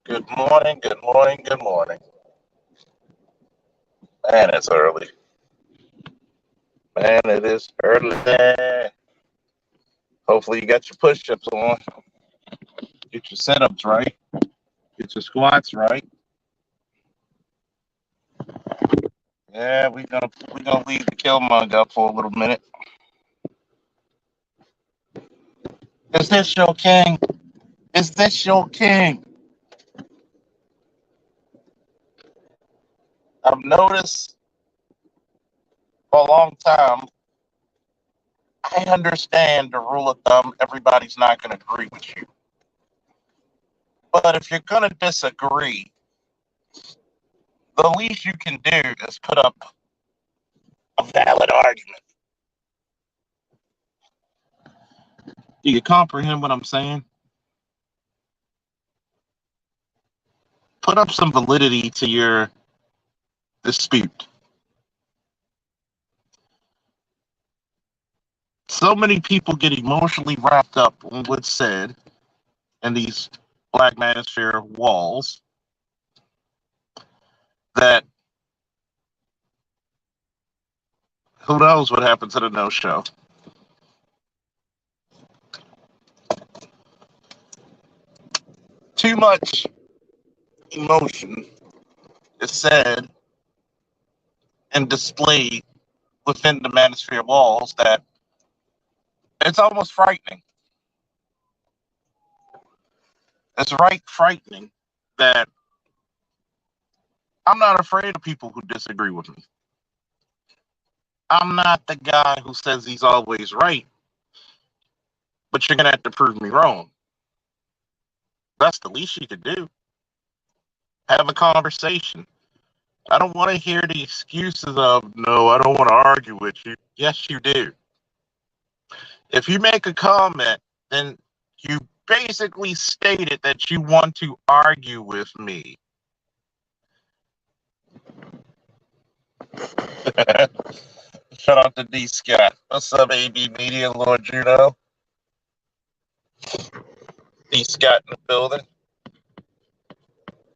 Good morning, good morning, good morning. Man, it's early. Man, it is early. Hopefully you got your push-ups on. Get your sit-ups right. Get your squats right. Yeah, we gonna leave the Killmonger up for a little minute. Is this your king? Is this your king? I've noticed for a long time, I understand the rule of thumb, everybody's not gonna agree with you. But if you're gonna disagree, the least you can do is put up a valid argument. Do you comprehend what I'm saying? Put up some validity to your dispute. So many people get emotionally wrapped up in what's said in these Black Manosphere walls that who knows what happened to the no show. Too much emotion is said and displayed within the Manosphere walls that it's almost frightening. It's right frightening that I'm not afraid of people who disagree with me. I'm not the guy who says he's always right, but you're going to have to prove me wrong. That's the least you could do. Have a conversation. I don't want to hear the excuses of, no, I don't want to argue with you. Yes, you do. If you make a comment, then you basically stated that you want to argue with me. Shout out to D. Scott. What's up, AB Media, Lord Juno? D. Scott in the building.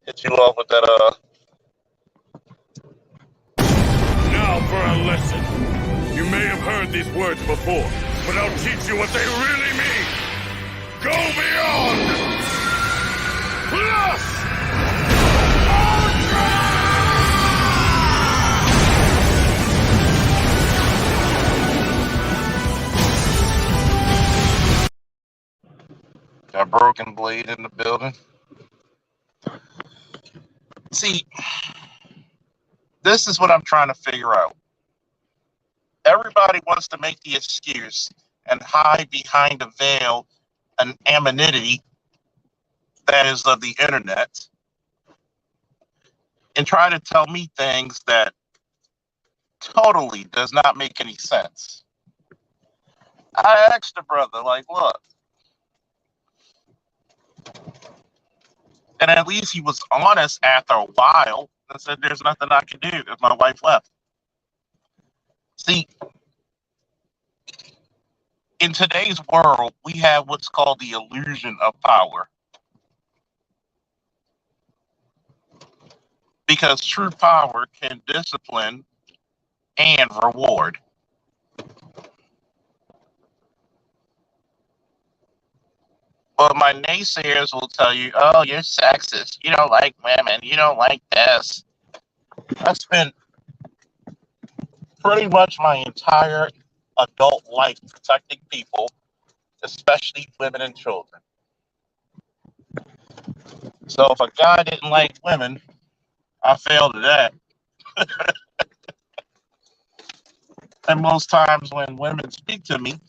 Hit you off with that, Now for a lesson. You may have heard these words before, but I'll teach you what they really mean. Go beyond! Plus! Ultra! Got Broken Blade in the building. See, this is what I'm trying to figure out. Everybody wants to make the excuse and hide behind a veil an anonymity that is of the internet and try to tell me things that totally does not make any sense. I asked the brother, like, look, and at least he was honest after a while and said, there's nothing I can do if my wife left. See, in today's world, we have what's called the illusion of power. Because true power can discipline and reward. But my naysayers will tell you, oh, you're sexist. You don't like women. You don't like this. I spent pretty much my entire adult life protecting people, especially women and children. So if a guy didn't like women, I failed at that. And most times when women speak to me,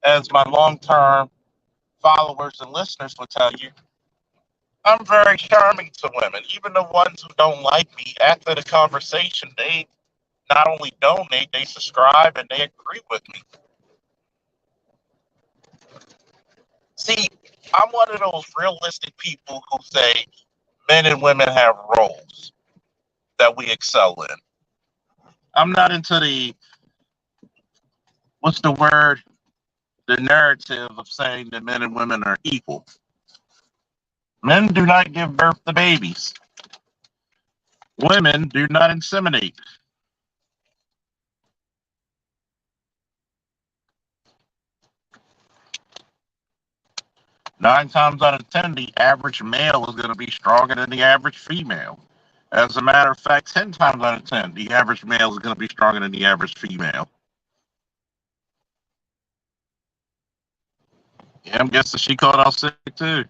as my long-term followers and listeners will tell you, I'm very charming to women. Even the ones who don't like me, after the conversation, they not only donate, they subscribe and they agree with me. See, I'm one of those realistic people who say men and women have roles that we excel in. I'm not into the, what's the word? The narrative of saying that men and women are equal. Men do not give birth to babies. Women do not inseminate. Nine times out of 10, the average male is going to be stronger than the average female. As a matter of fact, 10 times out of 10, the average male is going to be stronger than the average female. Yeah, I'm guessing she called out sick too.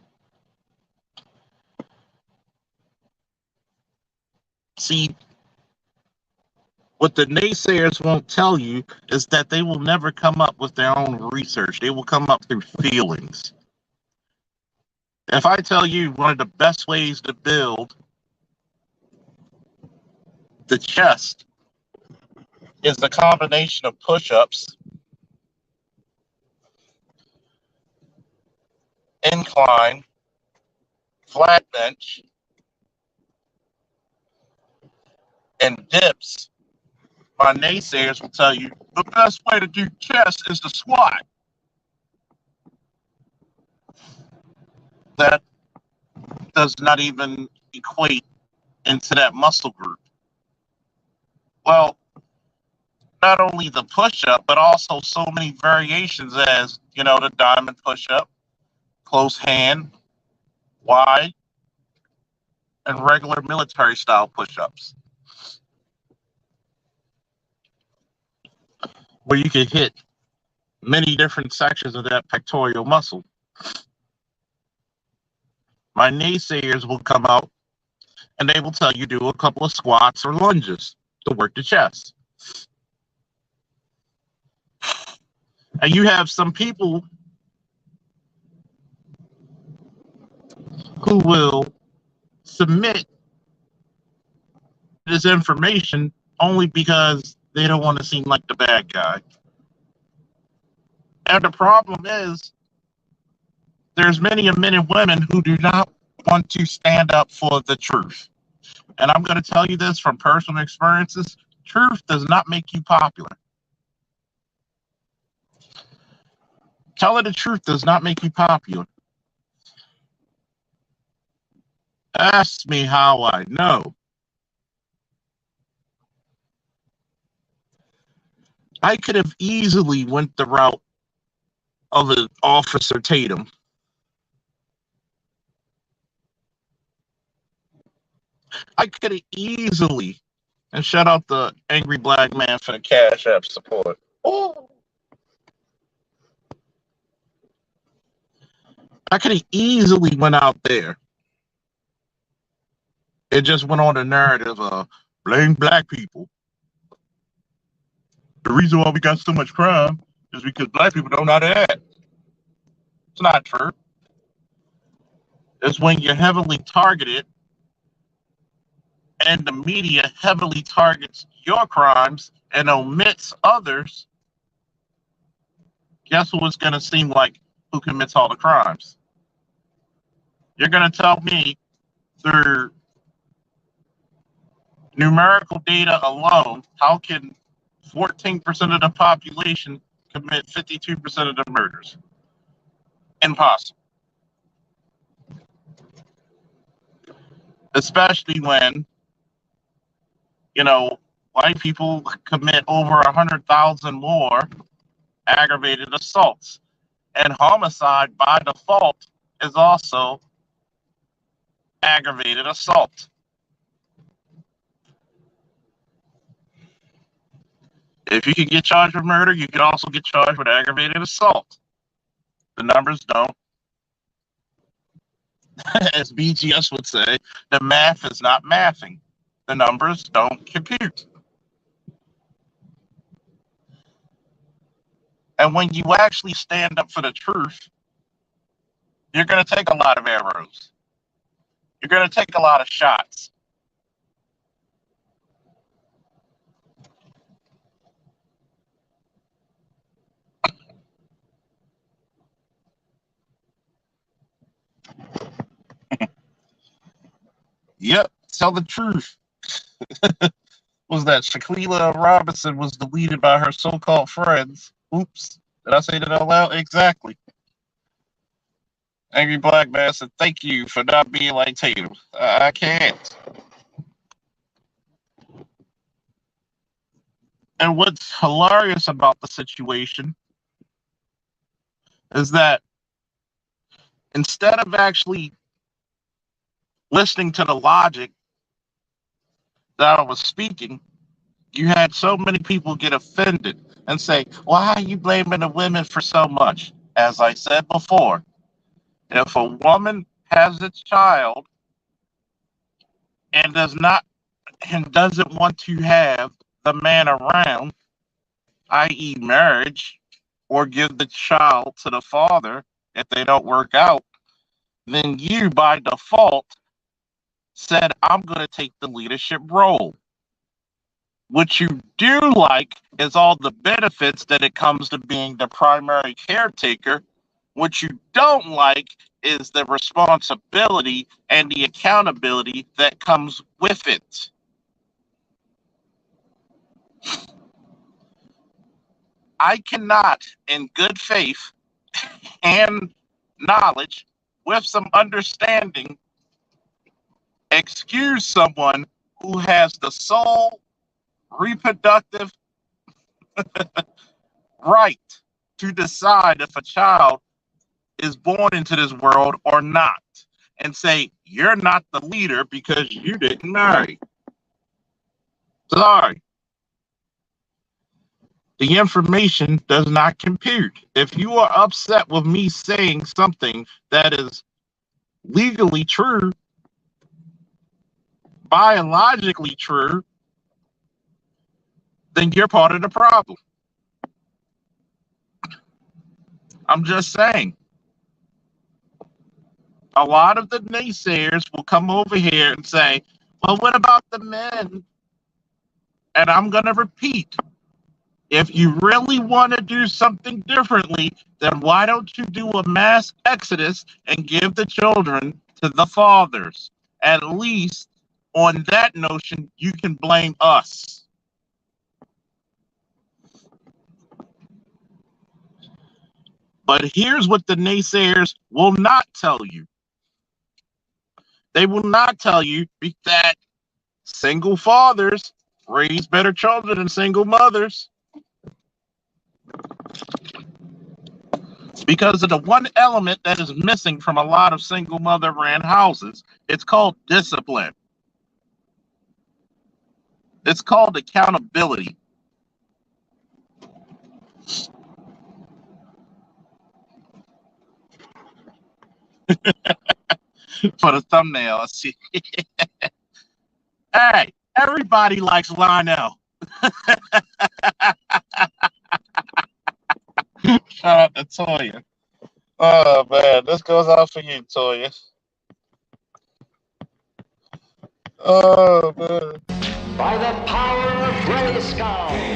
See, what the naysayers won't tell you is that they will never come up with their own research. They will come up through feelings. If I tell you one of the best ways to build the chest is the combination of push-ups, incline, flat bench, and dips, my naysayers will tell you the best way to do chest is to squat. That does not even equate into that muscle group. Well, not only the push-up, but also so many variations as, the diamond push-up, close hand, wide, and regular military style push-ups, where you can hit many different sections of that pectoral muscle. My naysayers will come out and they will tell you do a couple of squats or lunges to work the chest. And you have some people who will submit this information only because they don't want to seem like the bad guy. And the problem is, there's many men and women who do not want to stand up for the truth. And I'm going to tell you this from personal experiences. Truth does not make you popular. Telling the truth does not make you popular. Ask me how I know. I could have easily went the route of an Officer Tatum. I could have easily, and shout out the Angry Black Man for the Cash App support. Oh. I could have easily went out there. It just went on the narrative of blame black people. The reason why we got so much crime is because black people don't know how to act. It's not true. It's when you're heavily targeted and the media heavily targets your crimes and omits others. Guess who it's going to seem like who commits all the crimes? You're going to tell me through numerical data alone, how can 14% of the population commit 52% of the murders? Impossible. Especially when, white people commit over 100,000 more aggravated assaults. And homicide by default is also aggravated assault. If you can get charged with murder, you can also get charged with aggravated assault. The numbers don't. As BGS would say, the math is not mathing. The numbers don't compute. And when you actually stand up for the truth, you're going to take a lot of arrows. You're going to take a lot of shots. Yep, tell the truth. Was that Shaquilla Robinson was deleted by her so-called friends? Oops, did I say that out loud? Exactly. Angry Black Man said, thank you for not being like Tatum. I can't. And what's hilarious about the situation is that instead of actually listening to the logic that I was speaking, you had so many people get offended and say, why are you blaming the women for so much? As I said before, if a woman has a child and doesn't want to have the man around, i.e. marriage, or give the child to the father if they don't work out, then you by default said, I'm going to take the leadership role. What you do like is all the benefits that it comes to being the primary caretaker. What you don't like is the responsibility and the accountability that comes with it. I cannot, in good faith and knowledge, with some understanding, excuse someone who has the sole reproductive right to decide if a child is born into this world or not, and say, you're not the leader because you didn't marry. Sorry. The information does not compute. If you are upset with me saying something that is legally true, biologically true, then you're part of the problem. I'm just saying. A lot of the naysayers will come over here and say, well, what about the men? And I'm going to repeat, if you really want to do something differently, then why don't you do a mass exodus and give the children to the fathers? At least on that notion, you can blame us. But here's what the naysayers will not tell you. They will not tell you that single fathers raise better children than single mothers. Because of the one element that is missing from a lot of single mother ran houses. It's called discipline. It's called accountability. For the thumbnail, I see. Hey, everybody likes Lionel. Shout out to Toya. Oh man, this goes out for you, Toya. Oh man. By the power of Grayskull.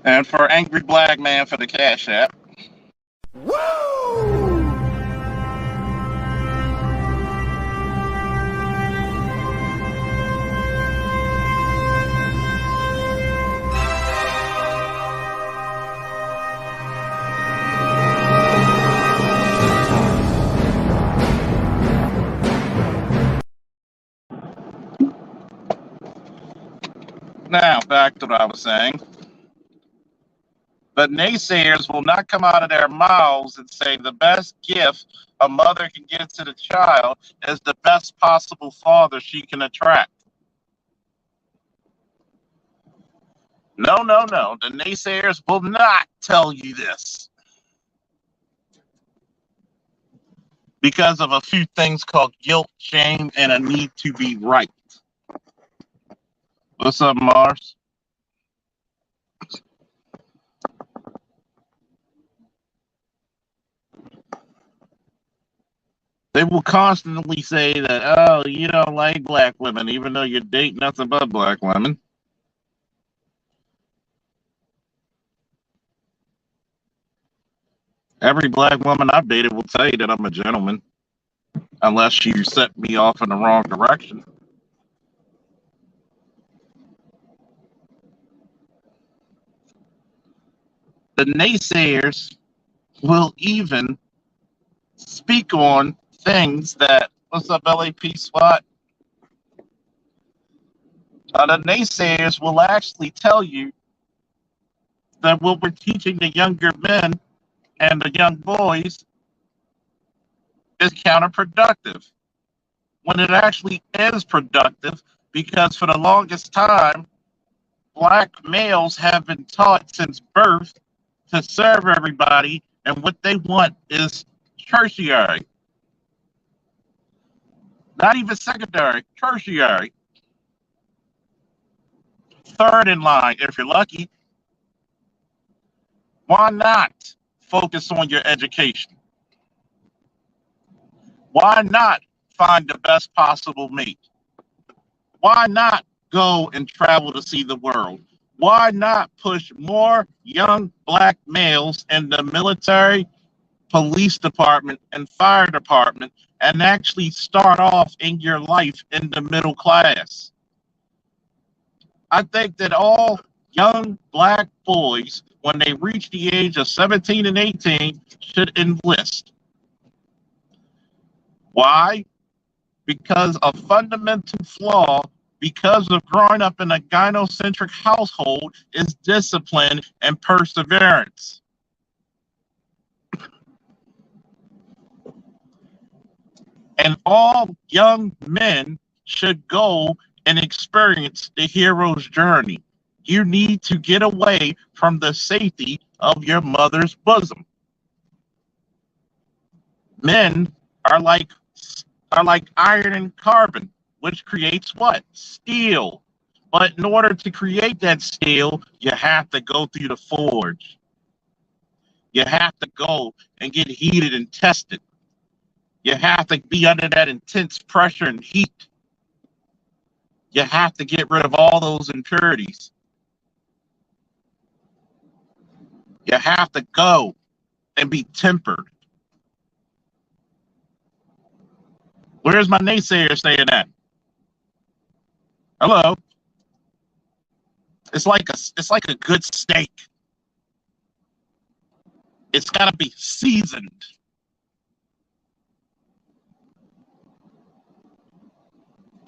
And for Angry Black Man for the Cash App. Woo! Now, back to what I was saying. But naysayers will not come out of their mouths and say the best gift a mother can give to the child is the best possible father she can attract. No, no, no. The naysayers will not tell you this. Because of a few things called guilt, shame, and a need to be right. What's up, Mars? They will constantly say that, oh, you don't like black women, even though you date nothing but black women. Every black woman I've dated will tell you that I'm a gentleman, unless you set me off in the wrong direction. The naysayers will even speak on things that, what's up, LAP SWAT? The naysayers will actually tell you that what we're teaching the younger men and the young boys is counterproductive, when it actually is productive, because for the longest time, black males have been taught since birth to serve everybody, and what they want is tertiary. Not even secondary, tertiary. Third in line, if you're lucky. Why not focus on your education? Why not find the best possible mate? Why not go and travel to see the world? Why not push more young black males in the military, police department, and fire department, and actually start off in your life in the middle class? I think that all young black boys, when they reach the age of 17 and 18, should enlist. Why? Because a fundamental flaw, because of growing up in a gynocentric household, is discipline and perseverance. And all young men should go and experience the hero's journey. You need to get away from the safety of your mother's bosom. Men are like iron and carbon, which creates what? Steel. But in order to create that steel, you have to go through the forge. You have to go and get heated and tested. You have to be under that intense pressure and heat. You have to get rid of all those impurities. You have to go and be tempered. Where's my naysayer saying that? Hello. It's like a good steak. It's got to be seasoned.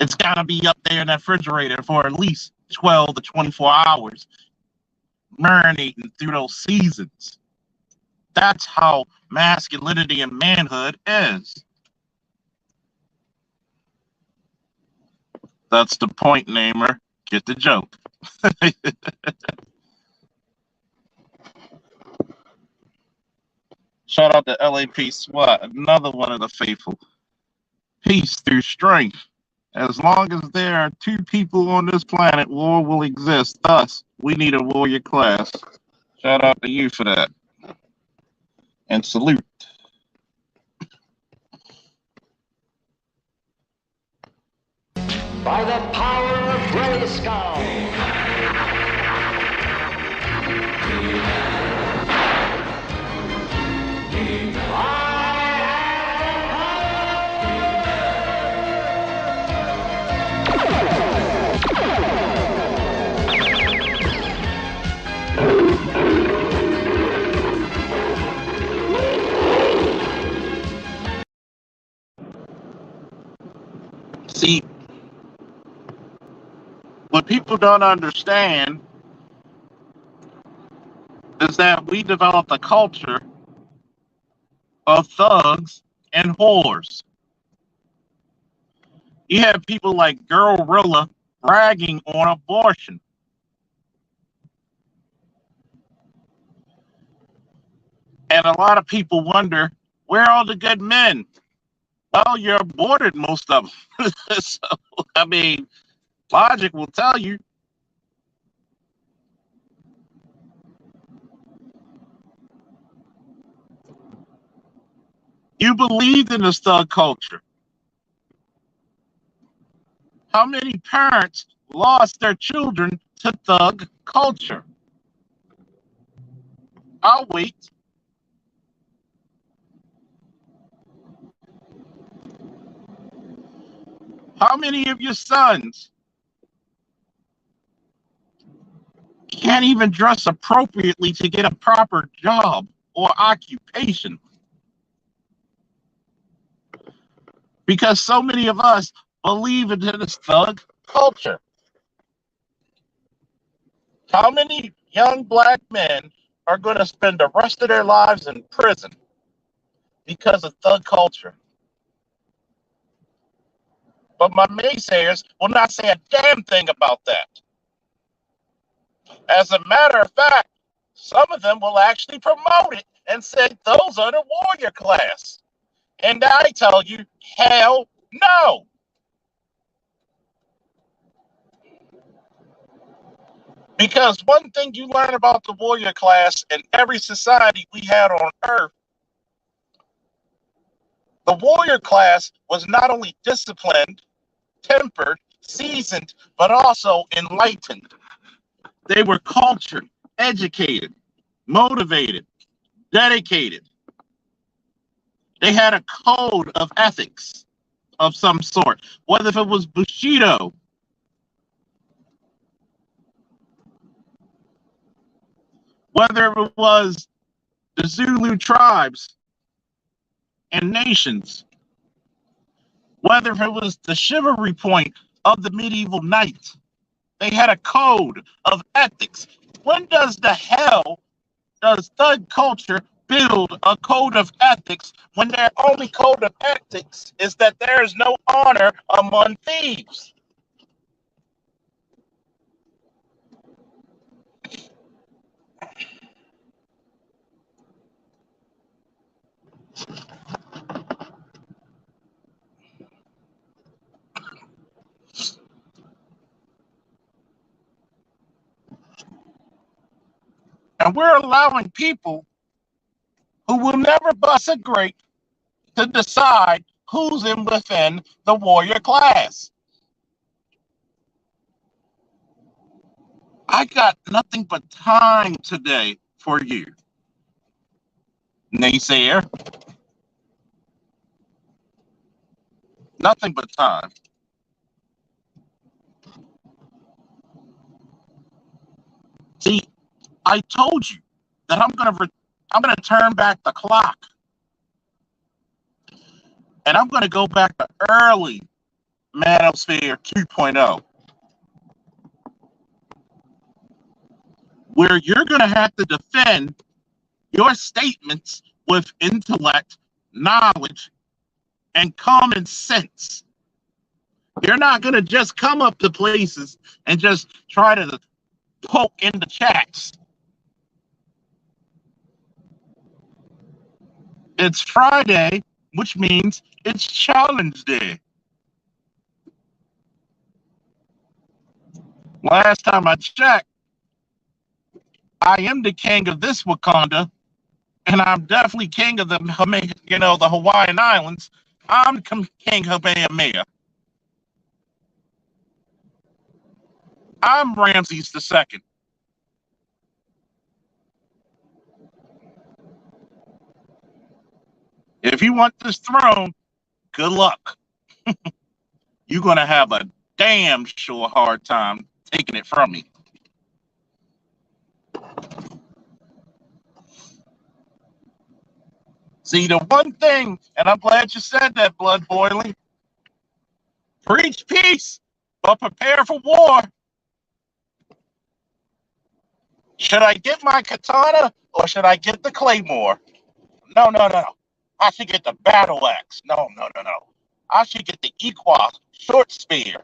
It's got to be up there in that refrigerator for at least 12 to 24 hours, marinating through those seasons. That's how masculinity and manhood is. That's the point, Namer. Get the joke. Shout out to LAP SWAT, another one of the faithful. Peace through strength. As long as there are two people on this planet, war will exist. Thus, we need a warrior class. Shout out to you for that. And salute. By the power of Grayskull. See, what people don't understand is that we developed a culture of thugs and whores. You have people like Girlrilla bragging on abortion. And a lot of people wonder, where are all the good men? Well, you aborted most of them. So, I mean, logic will tell you. You believed in this thug culture. How many parents lost their children to thug culture? I'll wait. How many of your sons can't even dress appropriately to get a proper job or occupation? Because so many of us believe in this thug culture. How many young black men are going to spend the rest of their lives in prison because of thug culture? But my naysayers will not say a damn thing about that. As a matter of fact, some of them will actually promote it and say those are the warrior class. And I tell you, hell no. Because one thing you learn about the warrior class in every society we had on earth, the warrior class was not only disciplined, tempered, seasoned, but also enlightened. They were cultured, educated, motivated, dedicated. They had a code of ethics of some sort, whether if it was Bushido, whether it was the Zulu tribes and nations, whether it was the chivalry point of the medieval knight. They had a code of ethics. When does the hell does thug culture build a code of ethics when their only code of ethics is that there is no honor among thieves? And we're allowing people who will never bust a grape to decide who's in within the warrior class. I got nothing but time today for you, naysayer. Nothing but time. See, I told you that I'm gonna turn back the clock, and I'm gonna go back to early manosphere 2.0, where you're gonna have to defend your statements with intellect, knowledge, and common sense. You're not gonna just come up to places and just try to poke in the chats. It's Friday, which means it's challenge day. Last time I checked, I am the king of this Wakanda, and I'm definitely king of the Hawaiian Islands. I'm King Kamehameha. I'm Ramses II. If you want this throne, good luck. You're gonna have a damn sure hard time taking it from me. See, the one thing, and I'm glad you said that, Blood Boiling. Preach peace, but prepare for war. Should I get my katana or should I get the claymore? No, no, no, no. I should get the battle axe. No, no, no, no. I should get the Equa short spear.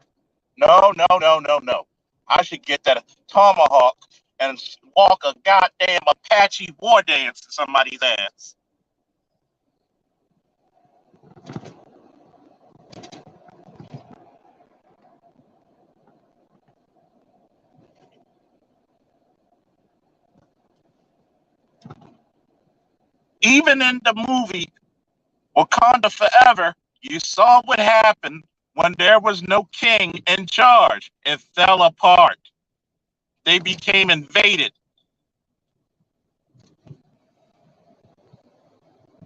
No, no, no, no, no. I should get that tomahawk and walk a goddamn Apache war dance to somebody's ass. Even in the movie Wakanda forever. You saw what happened when there was no king in charge. It fell apart. They became invaded.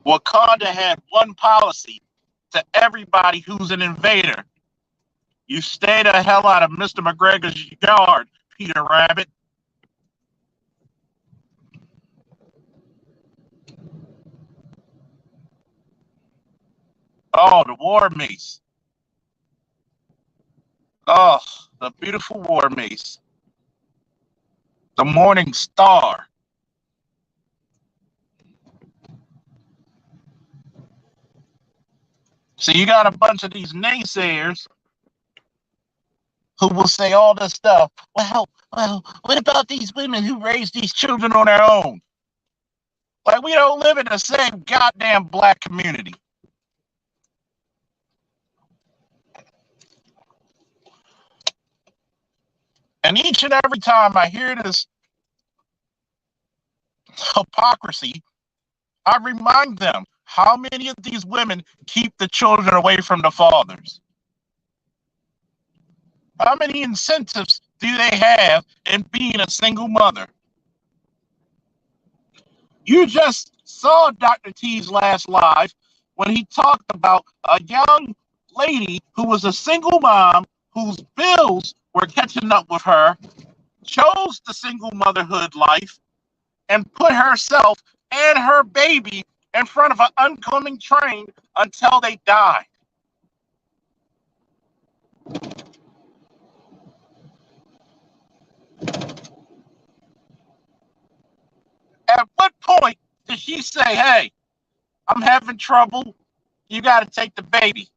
Wakanda had one policy to everybody who's an invader. You stay the hell out of Mr. McGregor's yard, Peter Rabbit. Oh, the war mace. Oh, the beautiful war mace. The morning star. So you got a bunch of these naysayers who will say all this stuff. Well, what about these women who raise these children on their own? Like, we don't live in the same goddamn black community. And each and every time I hear this hypocrisy, I remind them how many of these women keep the children away from the fathers. How many incentives do they have in being a single mother? You just saw Dr. T's last live when he talked about a young lady who was a single mom whose bills were catching up with her, chose the single motherhood life, and put herself and her baby in front of an oncoming train until they died. At what point did she say, hey, I'm having trouble, you got to take the baby?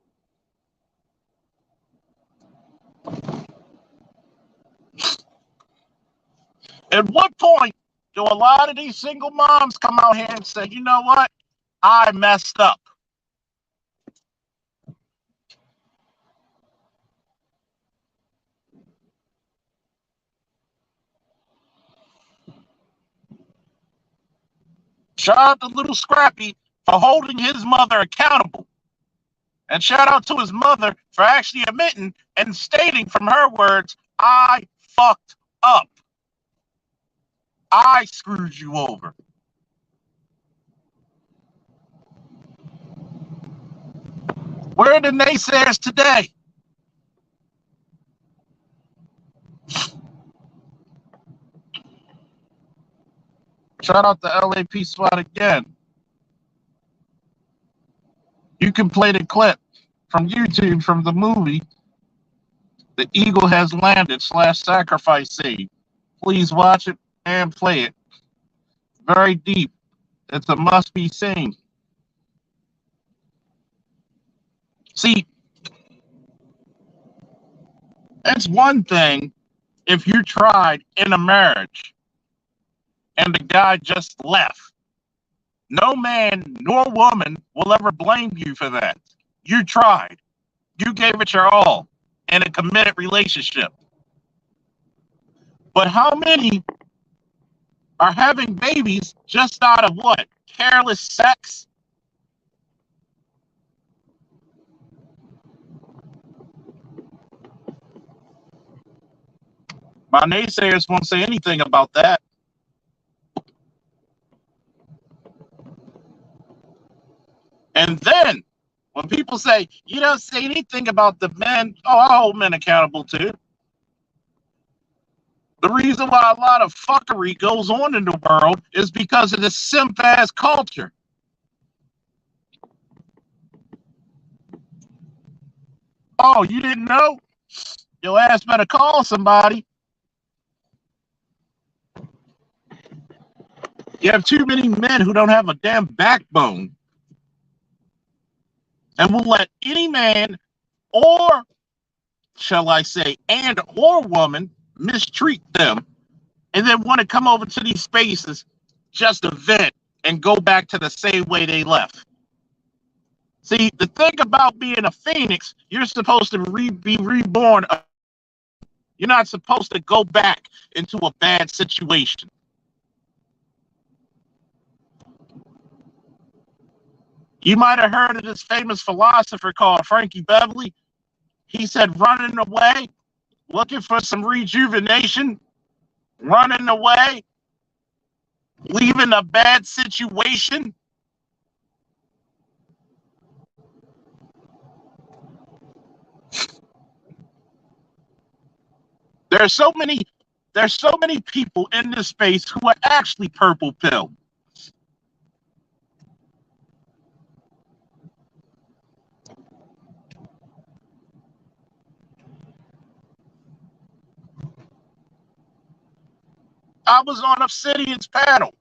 At what point do a lot of these single moms come out here and say, you know what, I messed up? Shout out to little Scrappy for holding his mother accountable. And shout out to his mother for actually admitting and stating from her words, I fucked up. I screwed you over. Where are the naysayers today? Shout out to LAP SWAT again. You can play the clip from YouTube from the movie The Eagle Has Landed / Sacrifice Scene. Please watch it and play it. Very deep. It's a must-be seen. See, it's one thing if you tried in a marriage and the guy just left. No man nor woman will ever blame you for that. You tried. You gave it your all in a committed relationship. But how many are having babies just out of what? Careless sex? My naysayers won't say anything about that. And then when people say, you don't say anything about the men, oh, I hold men accountable too. The reason why a lot of fuckery goes on in the world is because of this simp-ass culture. Oh, you didn't know? Your ass better call somebody. You have too many men who don't have a damn backbone and will let any man, or shall I say, and or woman, mistreat them and then want to come over to these spaces just to vent and go back to the same way they left. See, the thing about being a phoenix, you're supposed to be reborn. You're not supposed to go back into a bad situation. You might have heard of this famous philosopher called Frankie Beverly. He said, running away, looking for some rejuvenation, running away, leaving a bad situation. There's so many people in this space who are actually purple pill. I was on Obsidian's panel,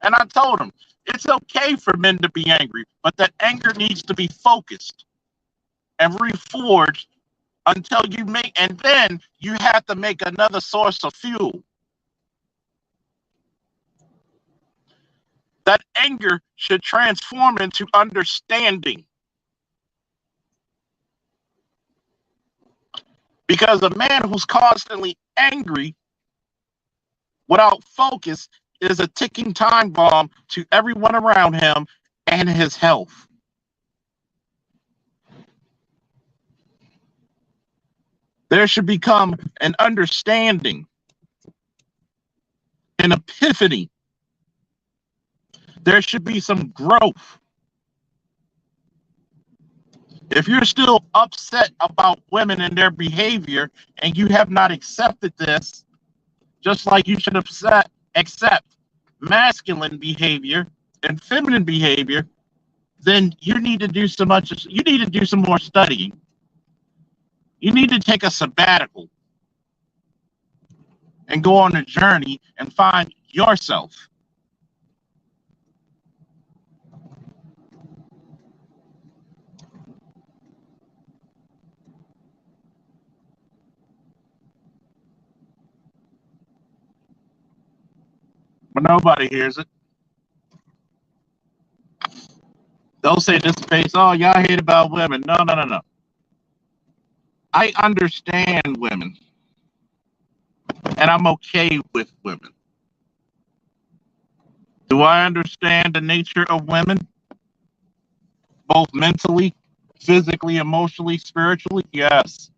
and I told him it's okay for men to be angry, but that anger needs to be focused and reforged until you make, and then you have to make another source of fuel. That anger should transform into understanding. Because a man who's constantly angry without focus is a ticking time bomb to everyone around him and his health. There should become an understanding, an epiphany. There should be some growth. If you're still upset about women and their behavior and you have not accepted this, just like you should accept masculine behavior and feminine behavior, then you need to do some more studying. You need to take a sabbatical and go on a journey and find yourself. But nobody hears it. They'll say this space, oh, y'all hate about women. No, no, no, no. I understand women, and I'm okay with women. Do I understand the nature of women? Both mentally, physically, emotionally, spiritually? Yes.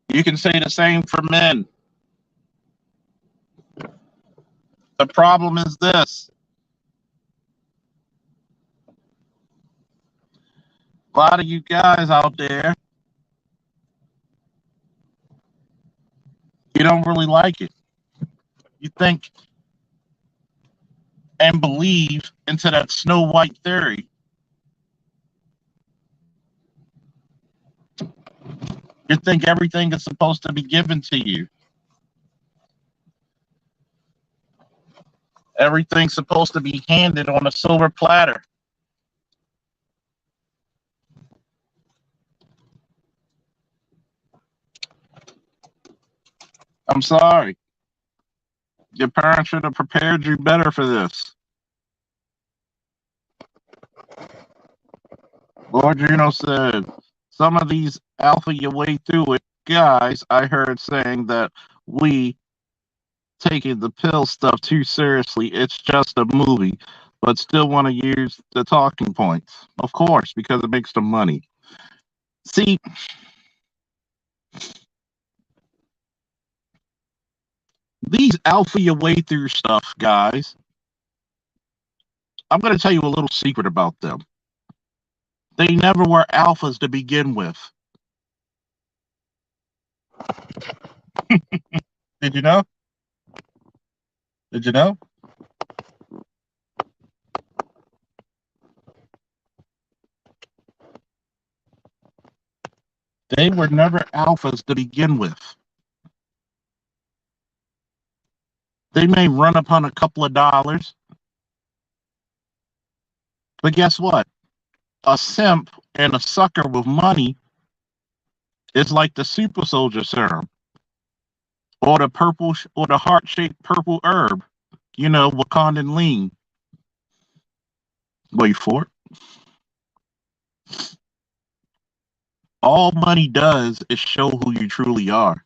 You can say the same for men. The problem is this. A lot of you guys out there, you don't really like it. You think and believe into that Snow White theory. You think everything is supposed to be given to you. Everything's supposed to be handed on a silver platter. I'm sorry. Your parents should have prepared you better for this. Lord Juno said, some of these alpha your way through it guys, I heard saying that we taking the pill stuff too seriously. It's just a movie, but still want to use the talking points. Of course, because it makes them money. See, these alpha your way through stuff, guys, I'm going to tell you a little secret about them. They never were alphas to begin with. Did you know? Did you know? They were never alphas to begin with. They may run upon a couple of dollars, but guess what? A simp and a sucker with money is like the super soldier serum or the purple or the heart-shaped purple herb, you know, Wakandan lean. Wait for it. All money does is show who you truly are.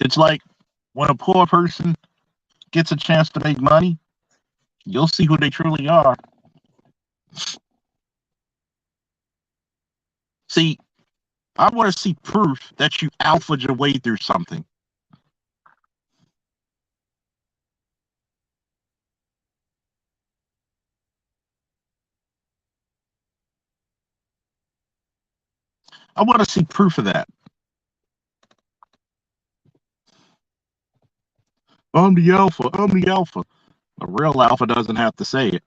It's like when a poor person gets a chance to make money, you'll see who they truly are. See, I want to see proof that you alphaed your way through something. I want to see proof of that. I'm the alpha. I'm the alpha. A real alpha doesn't have to say it.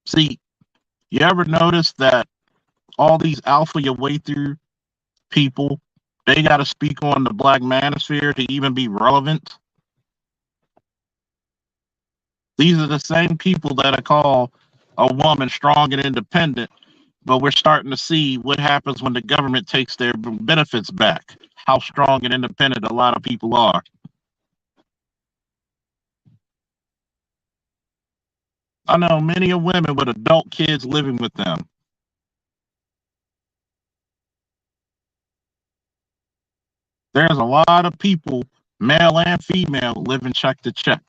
See, you ever notice that all these alpha your way through people, they got to speak on the black manosphere to even be relevant? These are the same people that I call a woman strong and independent, but we're starting to see what happens when the government takes their benefits back, how strong and independent a lot of people are. I know many of women with adult kids living with them. There's a lot of people, male and female, living check to check.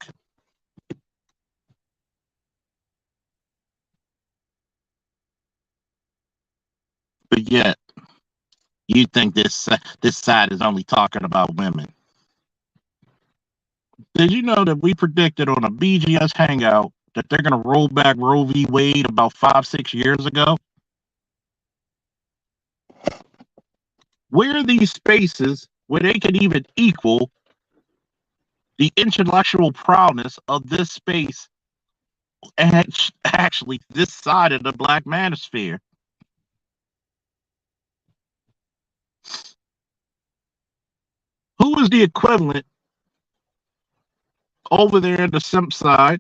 But yet, you think this side is only talking about women. Did you know that we predicted on a BGS hangout that they're going to roll back Roe v. Wade about 5-6 years ago? Where are these spaces where they can even equal the intellectual prowess of this space and actually this side of the black manosphere? Who is the equivalent over there in the simp side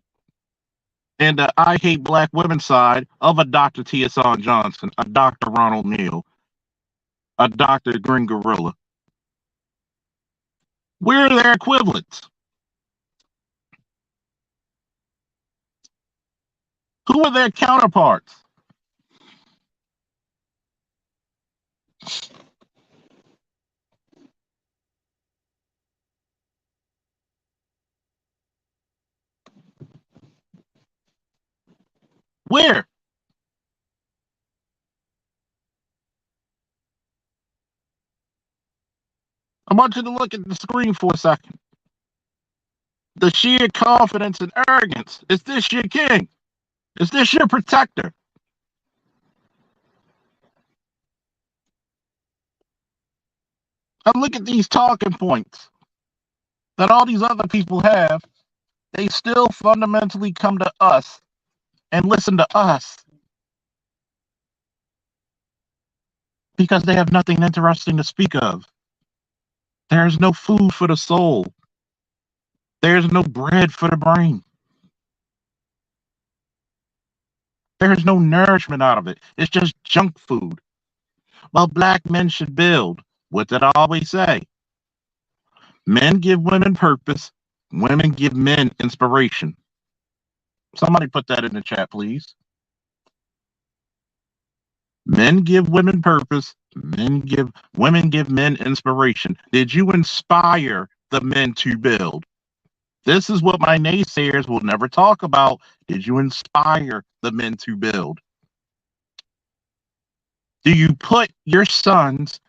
and the I hate black women side of a Dr. T.S.R. Johnson, a Dr. Ronald Neal, a Dr. Green Gorilla? Where are their equivalents? Who are their counterparts? Where? I want you to look at the screen for a second. The sheer confidence and arrogance. Is this your king? Is this your protector? And look at these talking points that all these other people have. They still fundamentally come to us and listen to us because they have nothing interesting to speak of. There's no food for the soul. There's no bread for the brain. There's no nourishment out of it. It's just junk food. Well, black men should build. What did I always say? Men give women purpose. Women give men inspiration. Somebody put that in the chat, please. Men give women purpose. Women give men inspiration. Did you inspire the men to build? This is what my naysayers will never talk about. Did you inspire the men to build? Do you put your sons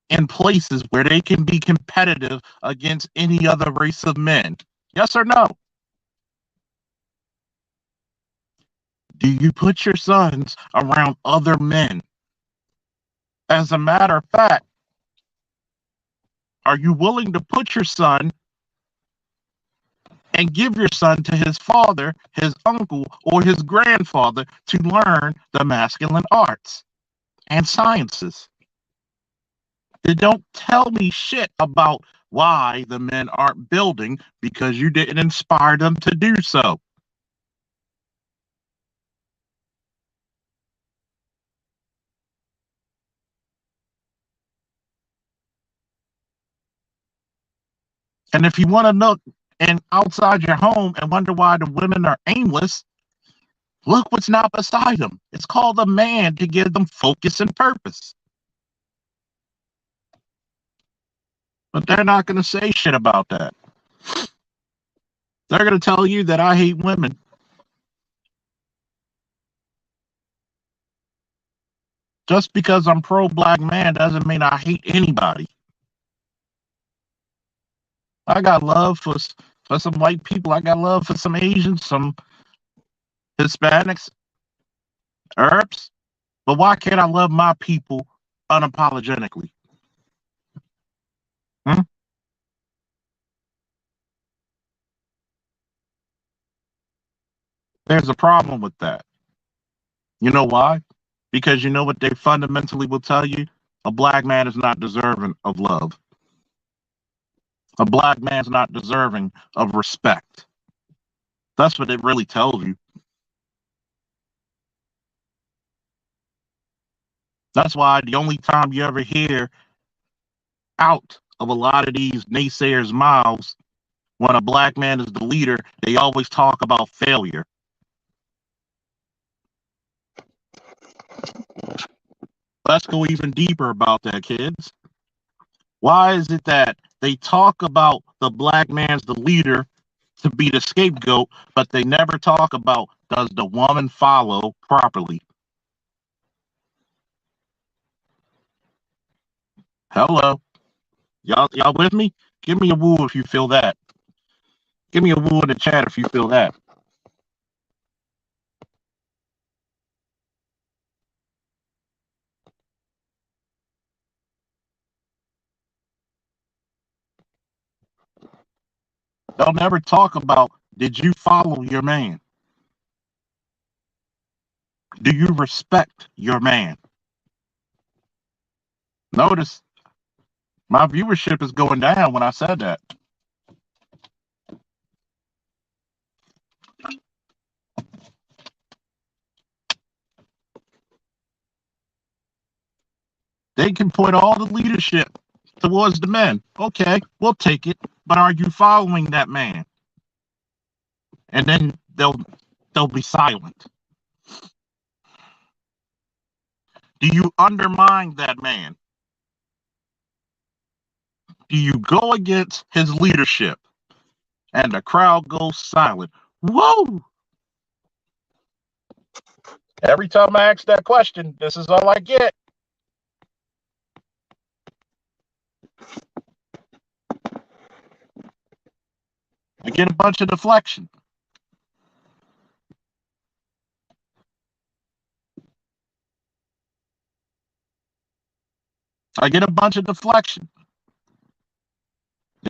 in places where they can be competitive against any other race of men? Yes or no? Do you put your sons around other men? As a matter of fact, are you willing to put your son and give your son to his father, his uncle, or his grandfather to learn the masculine arts and sciences? They don't tell me shit about why the men aren't building because you didn't inspire them to do so. And if you want to look and outside your home and wonder why the women are aimless, look what's not beside them. It's called a man to give them focus and purpose. But they're not going to say shit about that. They're going to tell you that I hate women. Just because I'm pro-black man doesn't mean I hate anybody. I got love for some white people. I got love for some Asians, some Hispanics, Arabs. But why can't I love my people unapologetically? Hmm? There's a problem with that. You know why? Because you know what they fundamentally will tell you? A black man is not deserving of love. A black man's not deserving of respect. That's what it really tells you. That's why the only time you ever hear out of a lot of these naysayers' mouths when a black man is the leader, they always talk about failure. Let's go even deeper about that, kids. Why is it that they talk about the black man's the leader to be the scapegoat, but they never talk about does the woman follow properly? Hello. Y'all with me? Give me a woo if you feel that. Give me a woo in the chat if you feel that. They'll never talk about did you follow your man? Do you respect your man? Notice my viewership is going down when I said that. They can put all the leadership towards the men. Okay, we'll take it. But are you following that man? And then they'll be silent. Do you undermine that man? Do you go against his leadership? And the crowd goes silent. Whoa! Every time I ask that question, this is all I get. I get a bunch of deflection. I get a bunch of deflection.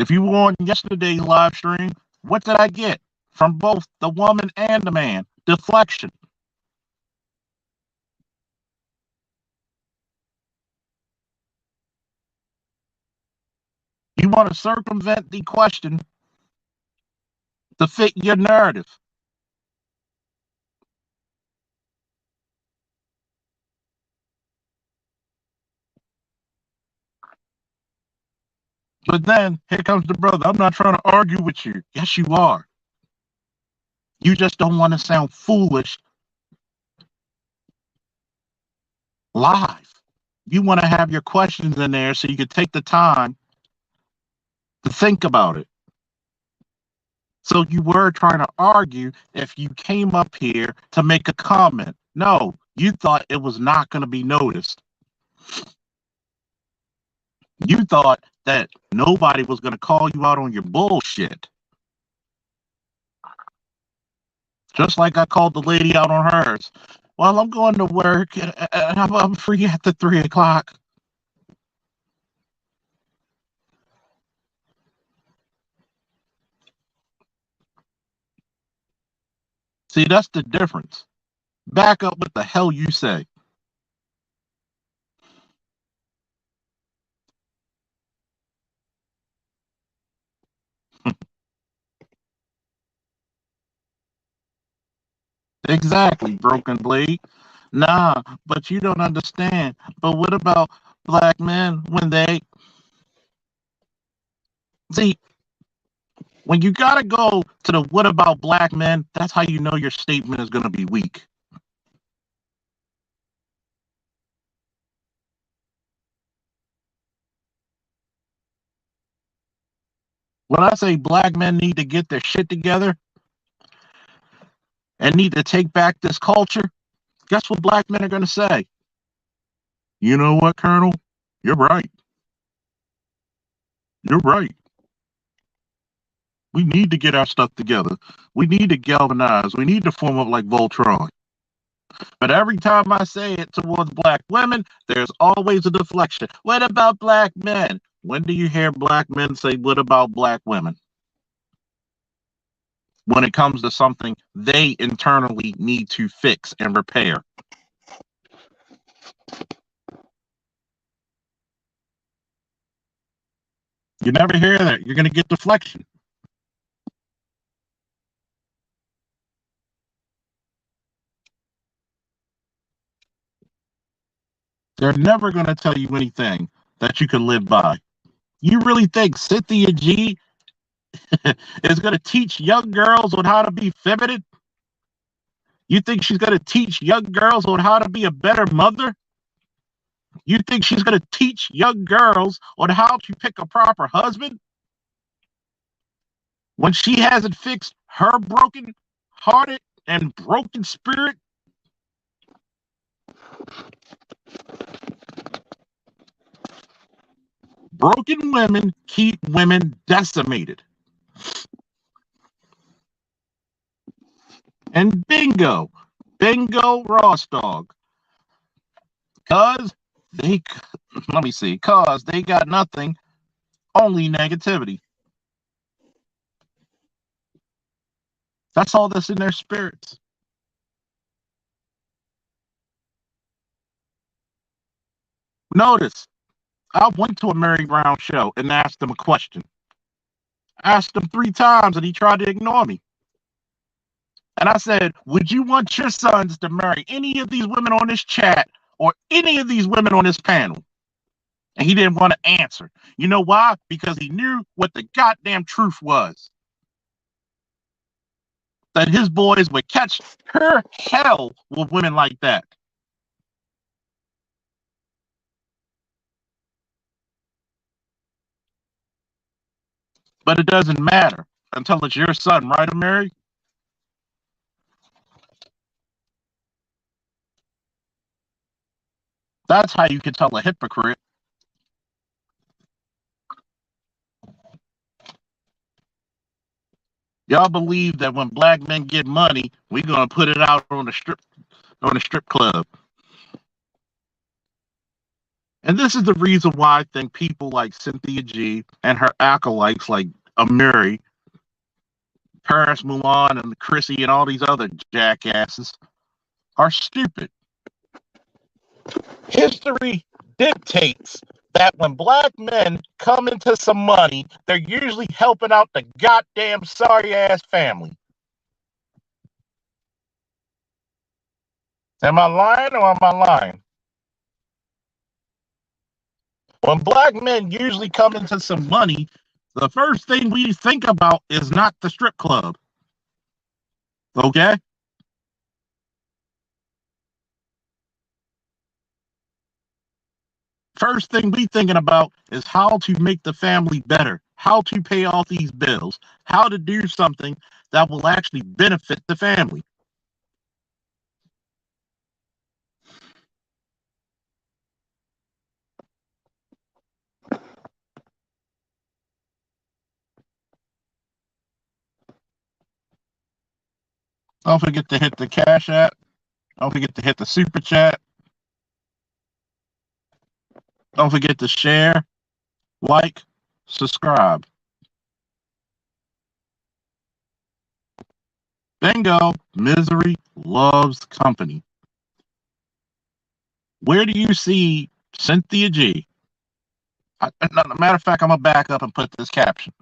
If you were on yesterday's live stream, what did I get from both the woman and the man? Deflection. You want to circumvent the question to fit your narrative. But then here comes the brother. I'm not trying to argue with you. Yes, you are. You just don't want to sound foolish live. You want to have your questions in there so you can take the time to think about it. So you were trying to argue if you came up here to make a comment. No, you thought it was not going to be noticed. You thought that nobody was going to call you out on your bullshit. Just like I called the lady out on hers. Well, I'm going to work and I'm free after 3 o'clock. See, that's the difference. Back up what the hell you say. Exactly, broken blade. Nah, but you don't understand. But what about black men when they see when you gotta go to the what about black men, that's how you know your statement is gonna be weak. When I say black men need to get their shit together and need to take back this culture, guess what black men are going to say? You know what, Colonel? You're right. You're right. We need to get our stuff together. We need to galvanize. We need to form up like Voltron. But every time I say it towards black women, there's always a deflection. What about black men? When do you hear black men say, what about black women? When it comes to something they internally need to fix and repair. You never hear that. You're going to get deflection. They're never going to tell you anything that you can live by. You really think Cynthia G is going to teach young girls on how to be feminine? You think she's going to teach young girls on how to be a better mother? You think she's going to teach young girls on how to pick a proper husband? When she hasn't fixed her broken hearted and broken spirit? Broken women keep women decimated. And bingo, Ross dog. Cause they, let me see, cause they got nothing, only negativity. That's all that's in their spirits. Notice, I went to a Mary Brown show and asked him a question. I asked him 3 times and he tried to ignore me. And I said, would you want your sons to marry any of these women on this chat or any of these women on this panel? And he didn't want to answer. You know why? Because he knew what the goddamn truth was. That his boys would catch her hell with women like that. But it doesn't matter until it's your son, right, Mary? That's how you can tell a hypocrite. Y'all believe that when black men get money, we're gonna put it out on the strip club. And this is the reason why I think people like Cynthia G and her acolytes like Amiri, Paris Mulan, and Chrissy, and all these other jackasses are stupid. History dictates that when black men come into some money, they're usually helping out the goddamn sorry-ass family. Am I lying or am I lying? When black men usually come into some money, the first thing we think about is not the strip club. Okay? First thing we thinking about is how to make the family better, how to pay off these bills, how to do something that will actually benefit the family. Don't forget to hit the Cash App. Don't forget to hit the Super Chat. Don't forget to share, like, subscribe. Bingo, misery loves company. Where do you see Cynthia G? Matter of fact, I'm going to back up and put this caption.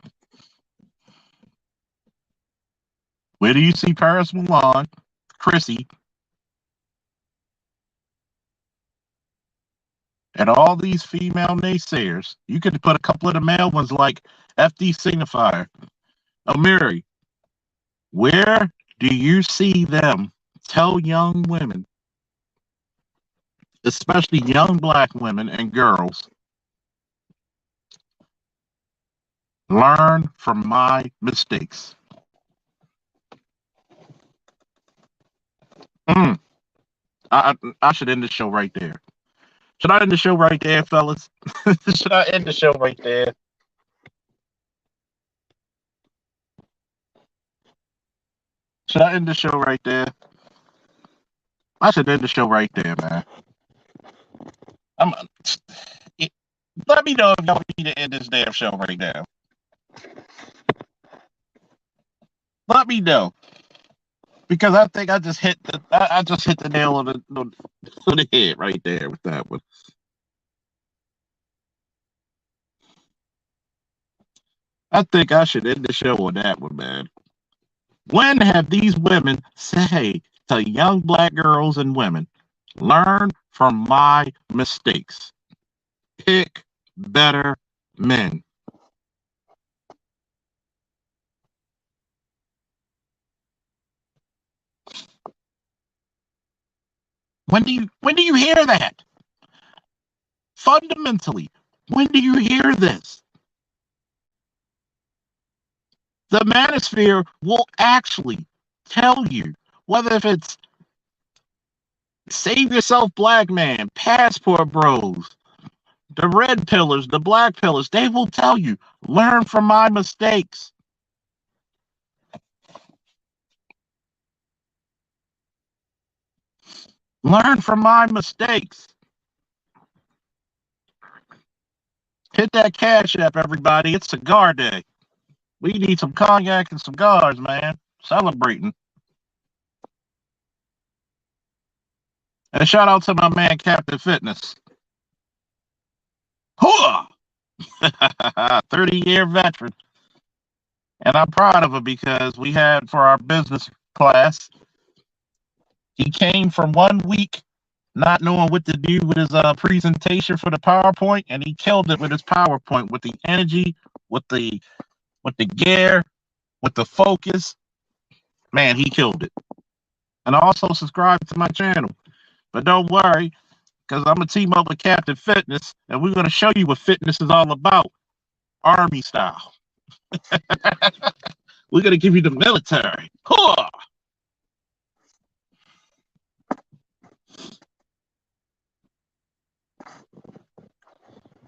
Where do you see Paris Mulan, Chrissy, and all these female naysayers? You could put a couple of the male ones like FD Signifier, Amiri. Where do you see them tell young women, especially young black women and girls, Learn from my mistakes. Mm. I should end the show right there. Should I end the show right there, fellas? Should I end the show right there? Should I end the show right there? I should end the show right there, man. I'm. It, let me know if y'all need to end this damn show right now. Let me know, because I think I just hit the nail on the head right there with that one. I think I should end the show on that one, man. When have these women say to young black girls and women, learn from my mistakes? Pick better men. When do you hear that? Fundamentally, when do you hear this? The manosphere will actually tell you, whether if it's Save Yourself Black Man, Passport Bros, the red pillars, the black pillars, they will tell you, learn from my mistakes. Learn from my mistakes. Hit that Cash App, everybody. It's cigar day. We need some cognac and cigars, man. Celebrating. And shout out to my man, Captain Fitness. Hooah! 30-year veteran. And I'm proud of him because we had for our business class, he came from 1 week not knowing what to do with his presentation for the PowerPoint, and he killed it with his PowerPoint, with the energy, with the gear, with the focus. Man, he killed it. And also subscribe to my channel. But don't worry, because I'm going to team up with Captain Fitness, and we're going to show you what fitness is all about, Army style. We're going to give you the military. Cool.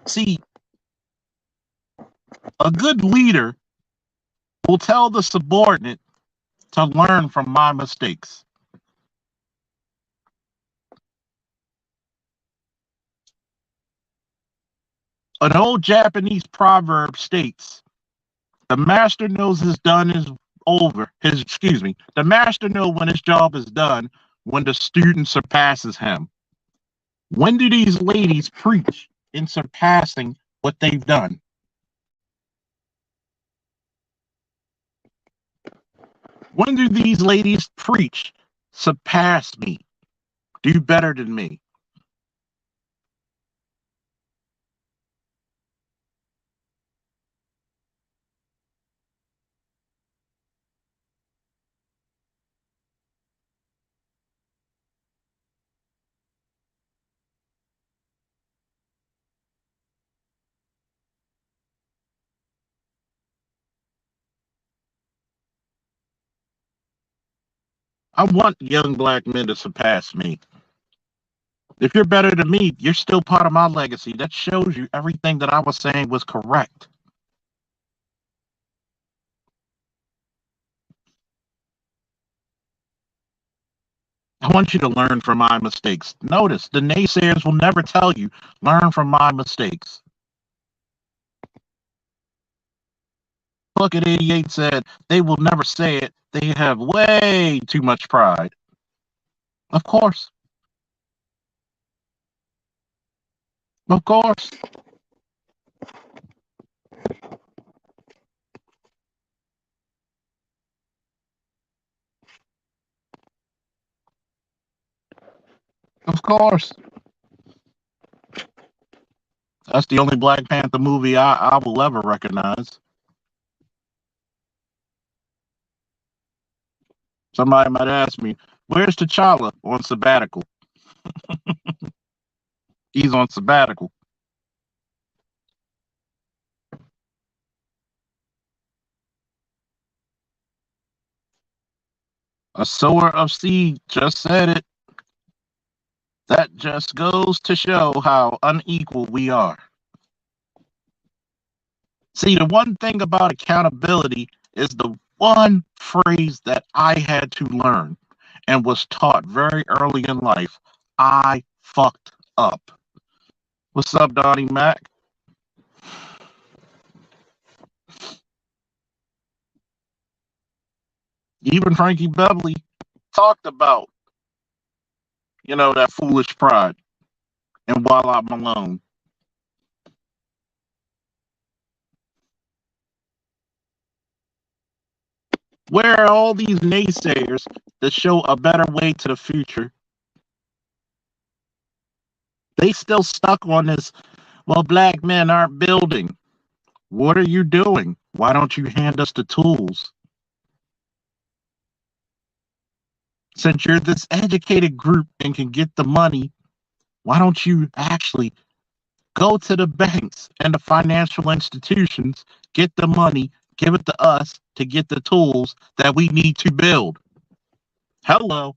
See, a good leader will tell the subordinate to learn from my mistakes. An old Japanese proverb states, the master knows his done is over. The master knows when his job is done when the student surpasses him. When do these ladies preach in surpassing what they've done? When do these ladies preach, surpass me, do better than me? I want young black men to surpass me. If you're better than me, you're still part of my legacy. That shows you everything that I was saying was correct. I want you to learn from my mistakes. Notice, the naysayers will never tell you, learn from my mistakes. Bucket 88 said, they will never say it. They have way too much pride. Of course. Of course. Of course. That's the only Black Panther movie I will ever recognize. Somebody might ask me, where's T'Challa on sabbatical? He's on sabbatical. A sower of seed just said it. That just goes to show how unequal we are. See, the one thing about accountability is the one phrase that I had to learn and was taught very early in life. I fucked up. What's up, Donnie Mac? Even Frankie Beverly talked about, that foolish pride and while I'm alone. Where are all these naysayers that show a better way to the future? They still stuck on this, well, black men aren't building. What are you doing? Why don't you hand us the tools? Since you're this educated group and can get the money, why don't you actually go to the banks and the financial institutions, get the money, give it to us to get the tools that we need to build? Hello.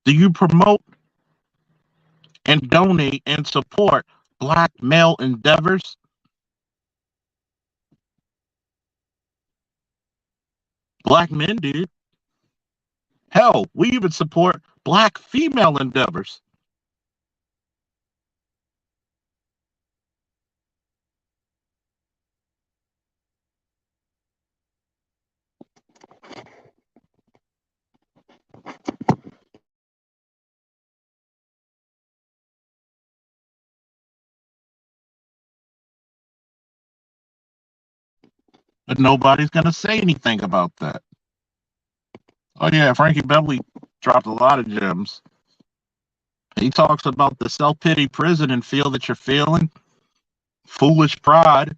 Do you promote and donate and support black male endeavors? Black men do. Hell, we even support black female endeavors. But nobody's going to say anything about that. Oh, yeah, Frankie Beverly dropped a lot of gems. He talks about the self-pity prison and feel that you're feeling, foolish pride,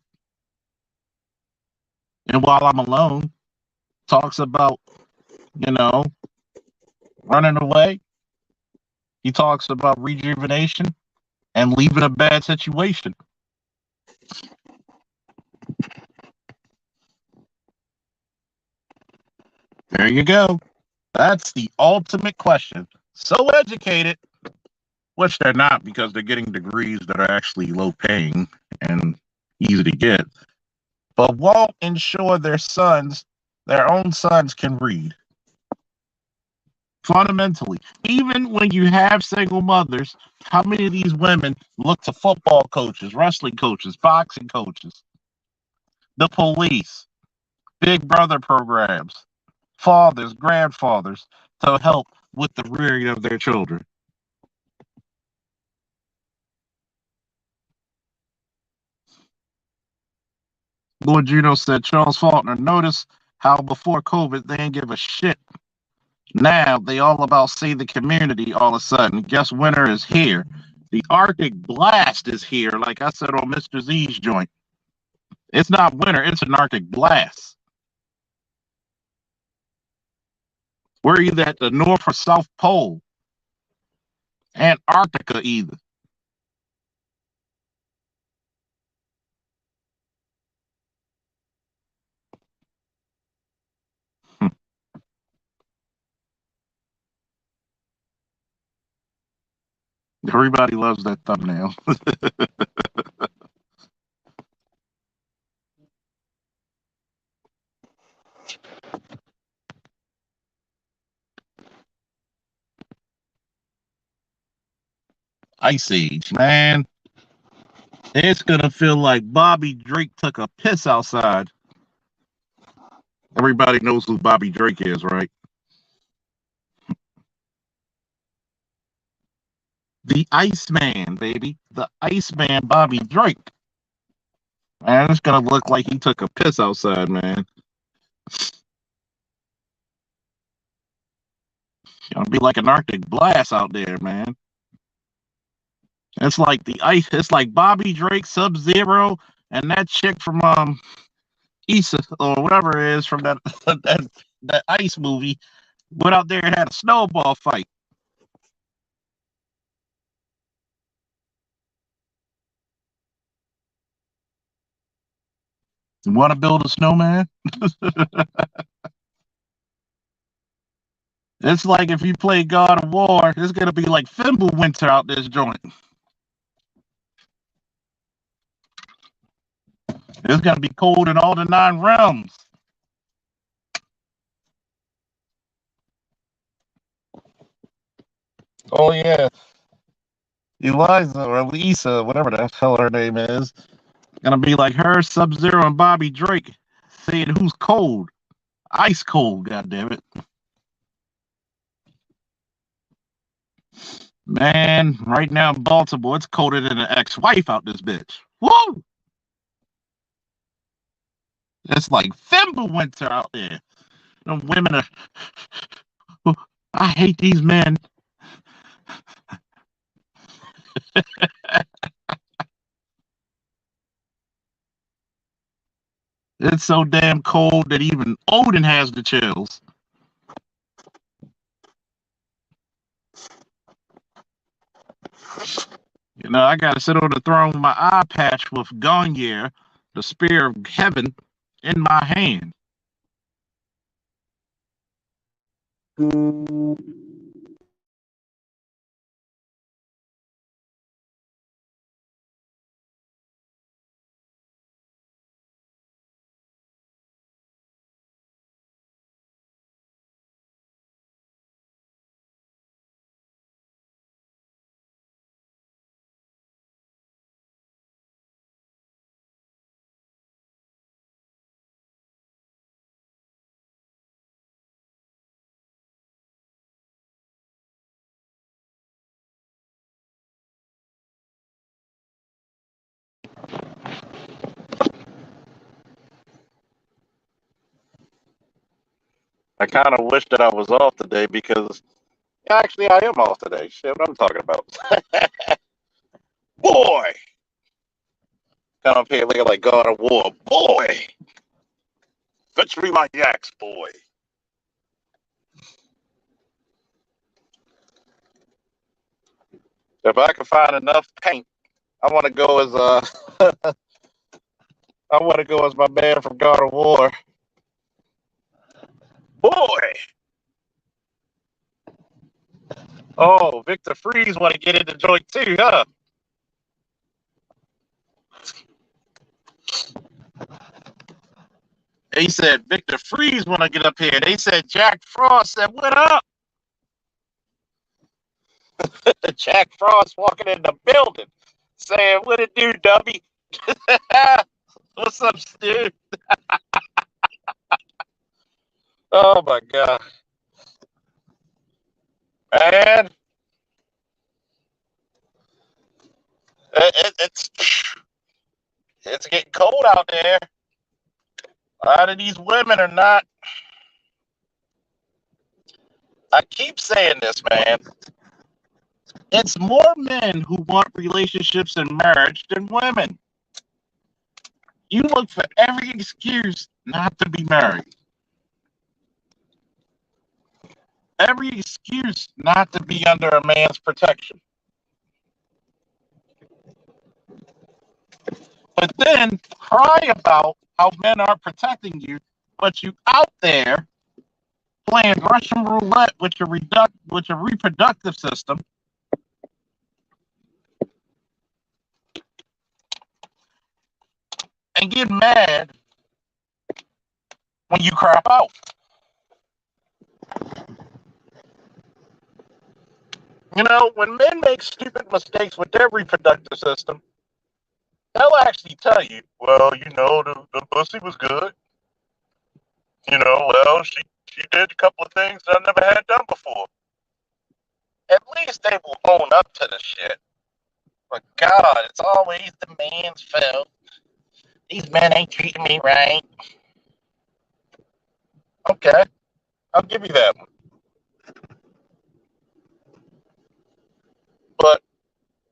and while I'm alone, talks about, you know, running away. He talks about rejuvenation and leaving a bad situation. There you go. That's the ultimate question. So educated, which they're not because they're getting degrees that are actually low paying and easy to get, but won't ensure their own sons can read. Fundamentally, even when you have single mothers, how many of these women look to football coaches, wrestling coaches, boxing coaches, the police, big brother programs, fathers, grandfathers to help with the rearing of their children? Lord Juno said, Charles Faulkner, notice how before COVID they didn't give a shit. Now they all about save the community all of a sudden. Guess winter is here. The Arctic blast is here, like I said on Mr. Z's joint. It's not winter, it's an Arctic blast. We're either at the North or South Pole. Antarctica either. Everybody loves that thumbnail. Ice Age, man. It's gonna feel like Bobby Drake took a piss outside. Everybody knows who Bobby Drake is, right? The Iceman, baby. The Iceman, Bobby Drake. Man, it's gonna look like he took a piss outside, man. It's gonna be like an Arctic blast out there, man. It's like the ice. It's like Bobby Drake, Sub Zero, and that chick from Issa or whatever it is from that that ice movie went out there and had a snowball fight. You want to build a snowman? It's like if you play God of War, it's gonna be like Winter out this joint. It's gonna be cold in all the 9 realms. Oh yeah, Eliza or Lisa, whatever the hell her name is, gonna be like her, Sub-Zero, and Bobby Drake, saying who's cold, ice cold. God damn it, man! Right now in Baltimore, it's colder than an ex-wife out this bitch. Woo! It's like Winter out there. The women are. I hate these men. It's so damn cold that even Odin has the chills. You know, I gotta sit on the throne with my eye patch with Gonyer, the spear of heaven, in my hand. I kind of wish that I was off today because actually I am off today. Shit, what I'm talking about. Boy! Come up here looking like God of War. Boy! Fetch me my yaks, boy. If I can find enough paint, I want to go as I want to go as my man from God of War. Boy! Oh, Victor Freeze want to get into joint too, huh? They said Victor Freeze want to get up here. They said Jack Frost said, "What up?" Jack Frost walking in the building saying, "What it do, Dubby?" What's up, Stu? Oh my God, man! It's getting cold out there. A lot of these women are not. I keep saying this, man. It's more men who want relationships and marriage than women. You look for every excuse not to be married. Every excuse not to be under a man's protection. But then cry about how men aren't protecting you, but you out there playing Russian roulette with your reproductive system, and get mad when you crap out. You know, when men make stupid mistakes with their reproductive system, they'll actually tell you, well, you know, the pussy was good. You know, well, she did a couple of things that I never had done before. At least they will own up to the shit. But God, it's always the man's fault. These men ain't treating me right. Okay, I'll give you that one. But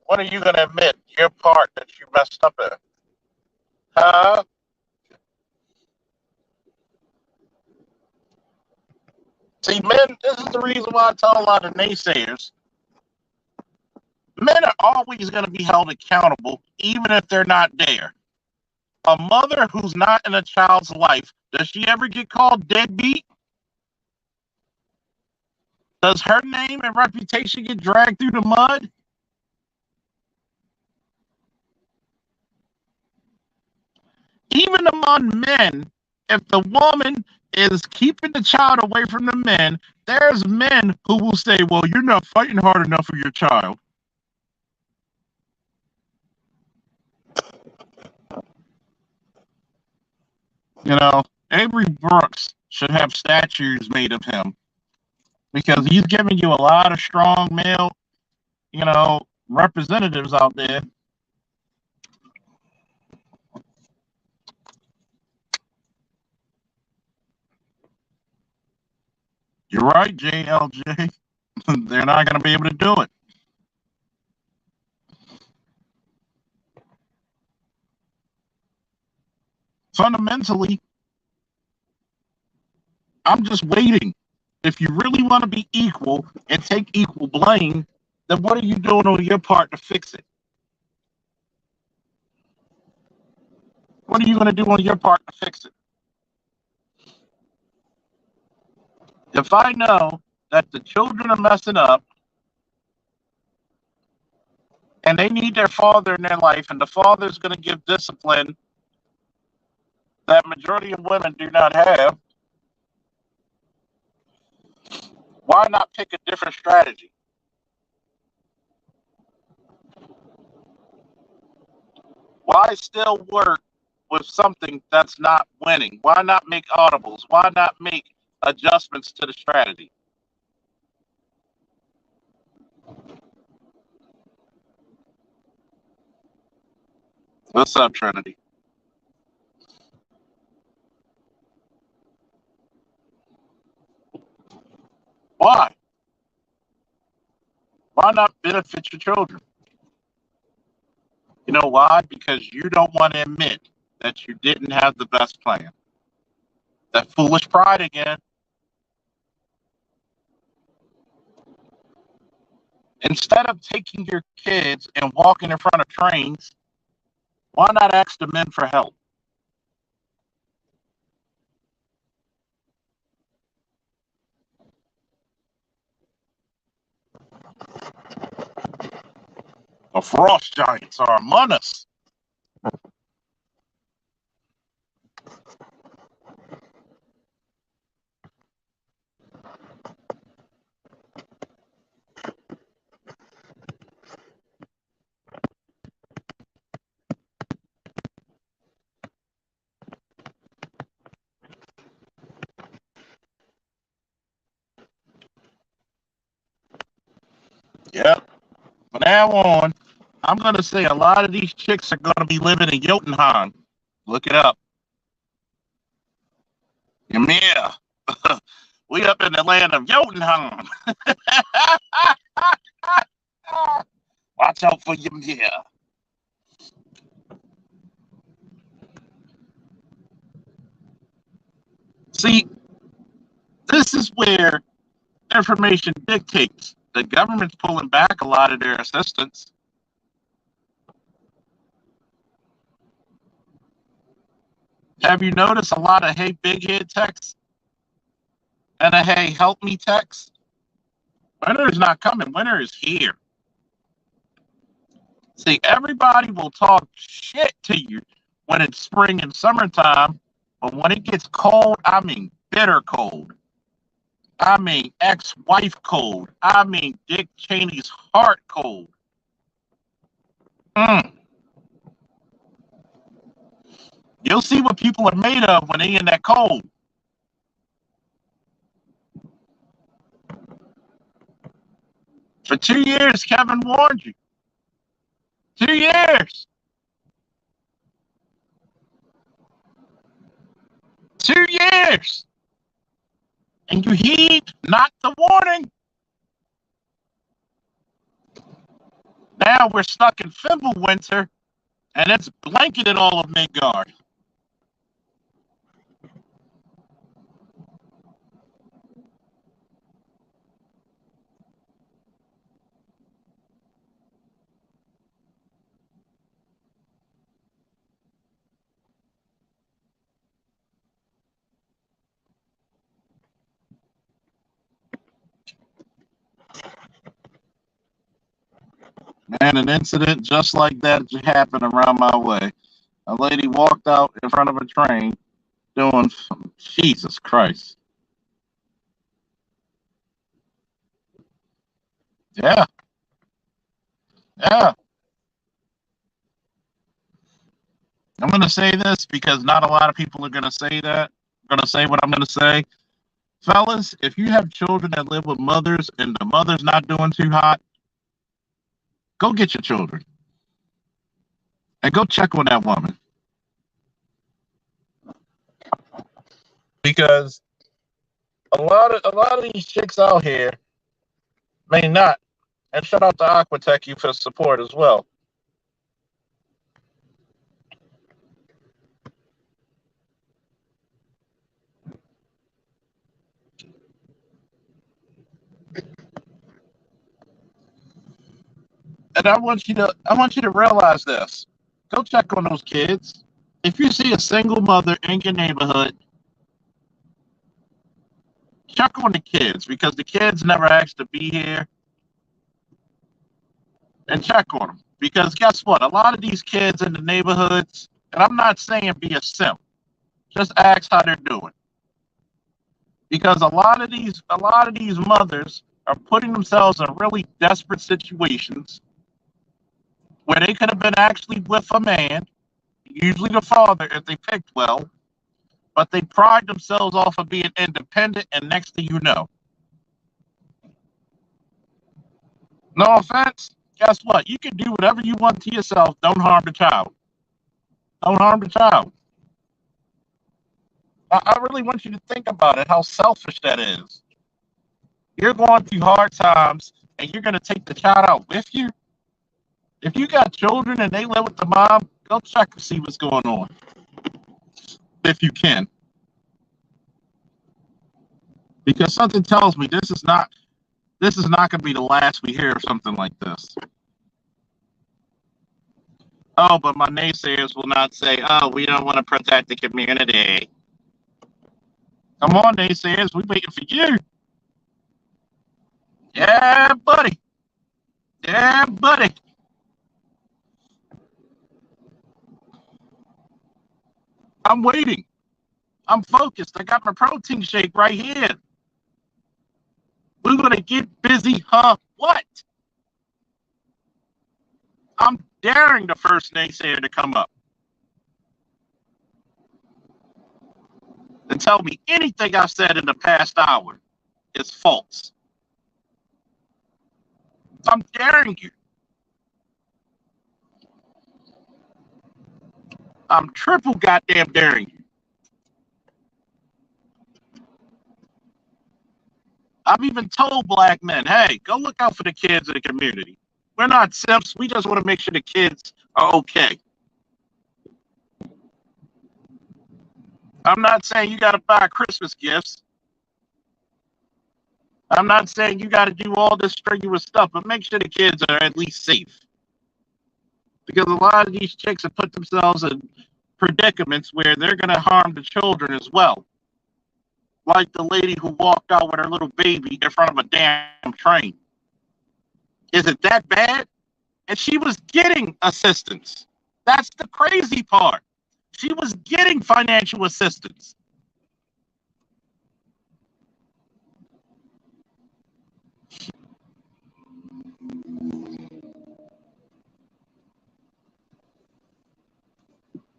when are you going to admit your part that you messed up in? Huh? See, men, this is the reason why I tell a lot of naysayers. Men are always going to be held accountable, even if they're not there. A mother who's not in a child's life, does she ever get called deadbeat? Does her name and reputation get dragged through the mud? Even among men, if the woman is keeping the child away from the men, there's men who will say, well, you're not fighting hard enough for your child. You know, Avery Brooks should have statues made of him because he's giving you a lot of strong male, representatives out there. You're right, JLJ. They're not going to be able to do it. Fundamentally, I'm just waiting. If you really want to be equal and take equal blame, then what are you doing on your part to fix it? What are you going to do on your part to fix it? If I know that the children are messing up and they need their father in their life and the father is going to give discipline that majority of women do not have, why not pick a different strategy? Why still work with something that's not winning? Why not make audibles? Why not make adjustments to the strategy? What's up, Trinity? Why? Why not benefit your children? You know why? Because you don't want to admit that you didn't have the best plan. That foolish pride again. Instead of taking your kids and walking in front of trains, why not ask the men for help? The frost giants are among us. Yep. From now on, I'm going to say a lot of these chicks are going to be living in Jotunheim. Look it up. Yeah. We up in the land of Jotunheim. Watch out for Ymir. See, this is where information dictates. The government's pulling back a lot of their assistance. Have you noticed a lot of hey big head texts and a hey help me text? Winter is not coming. Winter is here. See, everybody will talk shit to you when it's spring and summertime, but when it gets cold, I mean bitter cold. I mean ex-wife cold. I mean Dick Cheney's heart cold. Mm. You'll see what people are made of when they in that cold. For 2 years, Kevin warned you. 2 years. 2 years. And you heed not the warning. Now we're stuck in Fimbulwinter, and it's blanketed all of Midgard. And an incident just like that happened around my way. A lady walked out in front of a train doing Jesus Christ. Yeah, yeah. I'm going to say this because not a lot of people are going to say that. I'm going to say what I'm going to say. Fellas, if you have children that live with mothers and the mother's not doing too hot, go get your children and go check on that woman. Because a lot of these chicks out here may not. And shout out to Aquatech you for support as well. And I want you to realize this. Go check on those kids. If you see a single mother in your neighborhood, check on the kids because the kids never asked to be here, and check on them. Because guess what? A lot of these kids in the neighborhoods, and I'm not saying be a simp, just ask how they're doing. Because a lot of these mothers are putting themselves in really desperate situations where they could have been actually with a man, usually the father if they picked well, but they pride themselves off of being independent, and next thing you know, no offense, guess what? You can do whatever you want to yourself. Don't harm the child. Don't harm the child. I really want you to think about it, how selfish that is. You're going through hard times and you're going to take the child out with you. If you got children and they live with the mom, go check and see what's going on if you can. Because something tells me this is not going to be the last we hear of something like this. Oh, but my naysayers will not say, oh, we don't want to protect the community. Come on, naysayers, we're waiting for you. Yeah, buddy. Yeah, buddy. I'm waiting. I'm focused. I got my protein shake right here. We're going to get busy, huh? What? I'm daring the first naysayer to come up and tell me anything I've said in the past hour is false. I'm daring you. I'm triple goddamn daring you. I've even told black men, hey, go look out for the kids in the community. We're not simps. We just want to make sure the kids are okay. I'm not saying you got to buy Christmas gifts. I'm not saying you got to do all this strenuous stuff, but make sure the kids are at least safe. Because a lot of these chicks have put themselves in predicaments where they're going to harm the children as well. Like the lady who walked out with her little baby in front of a damn train. Is it that bad? And she was getting assistance. That's the crazy part. She was getting financial assistance.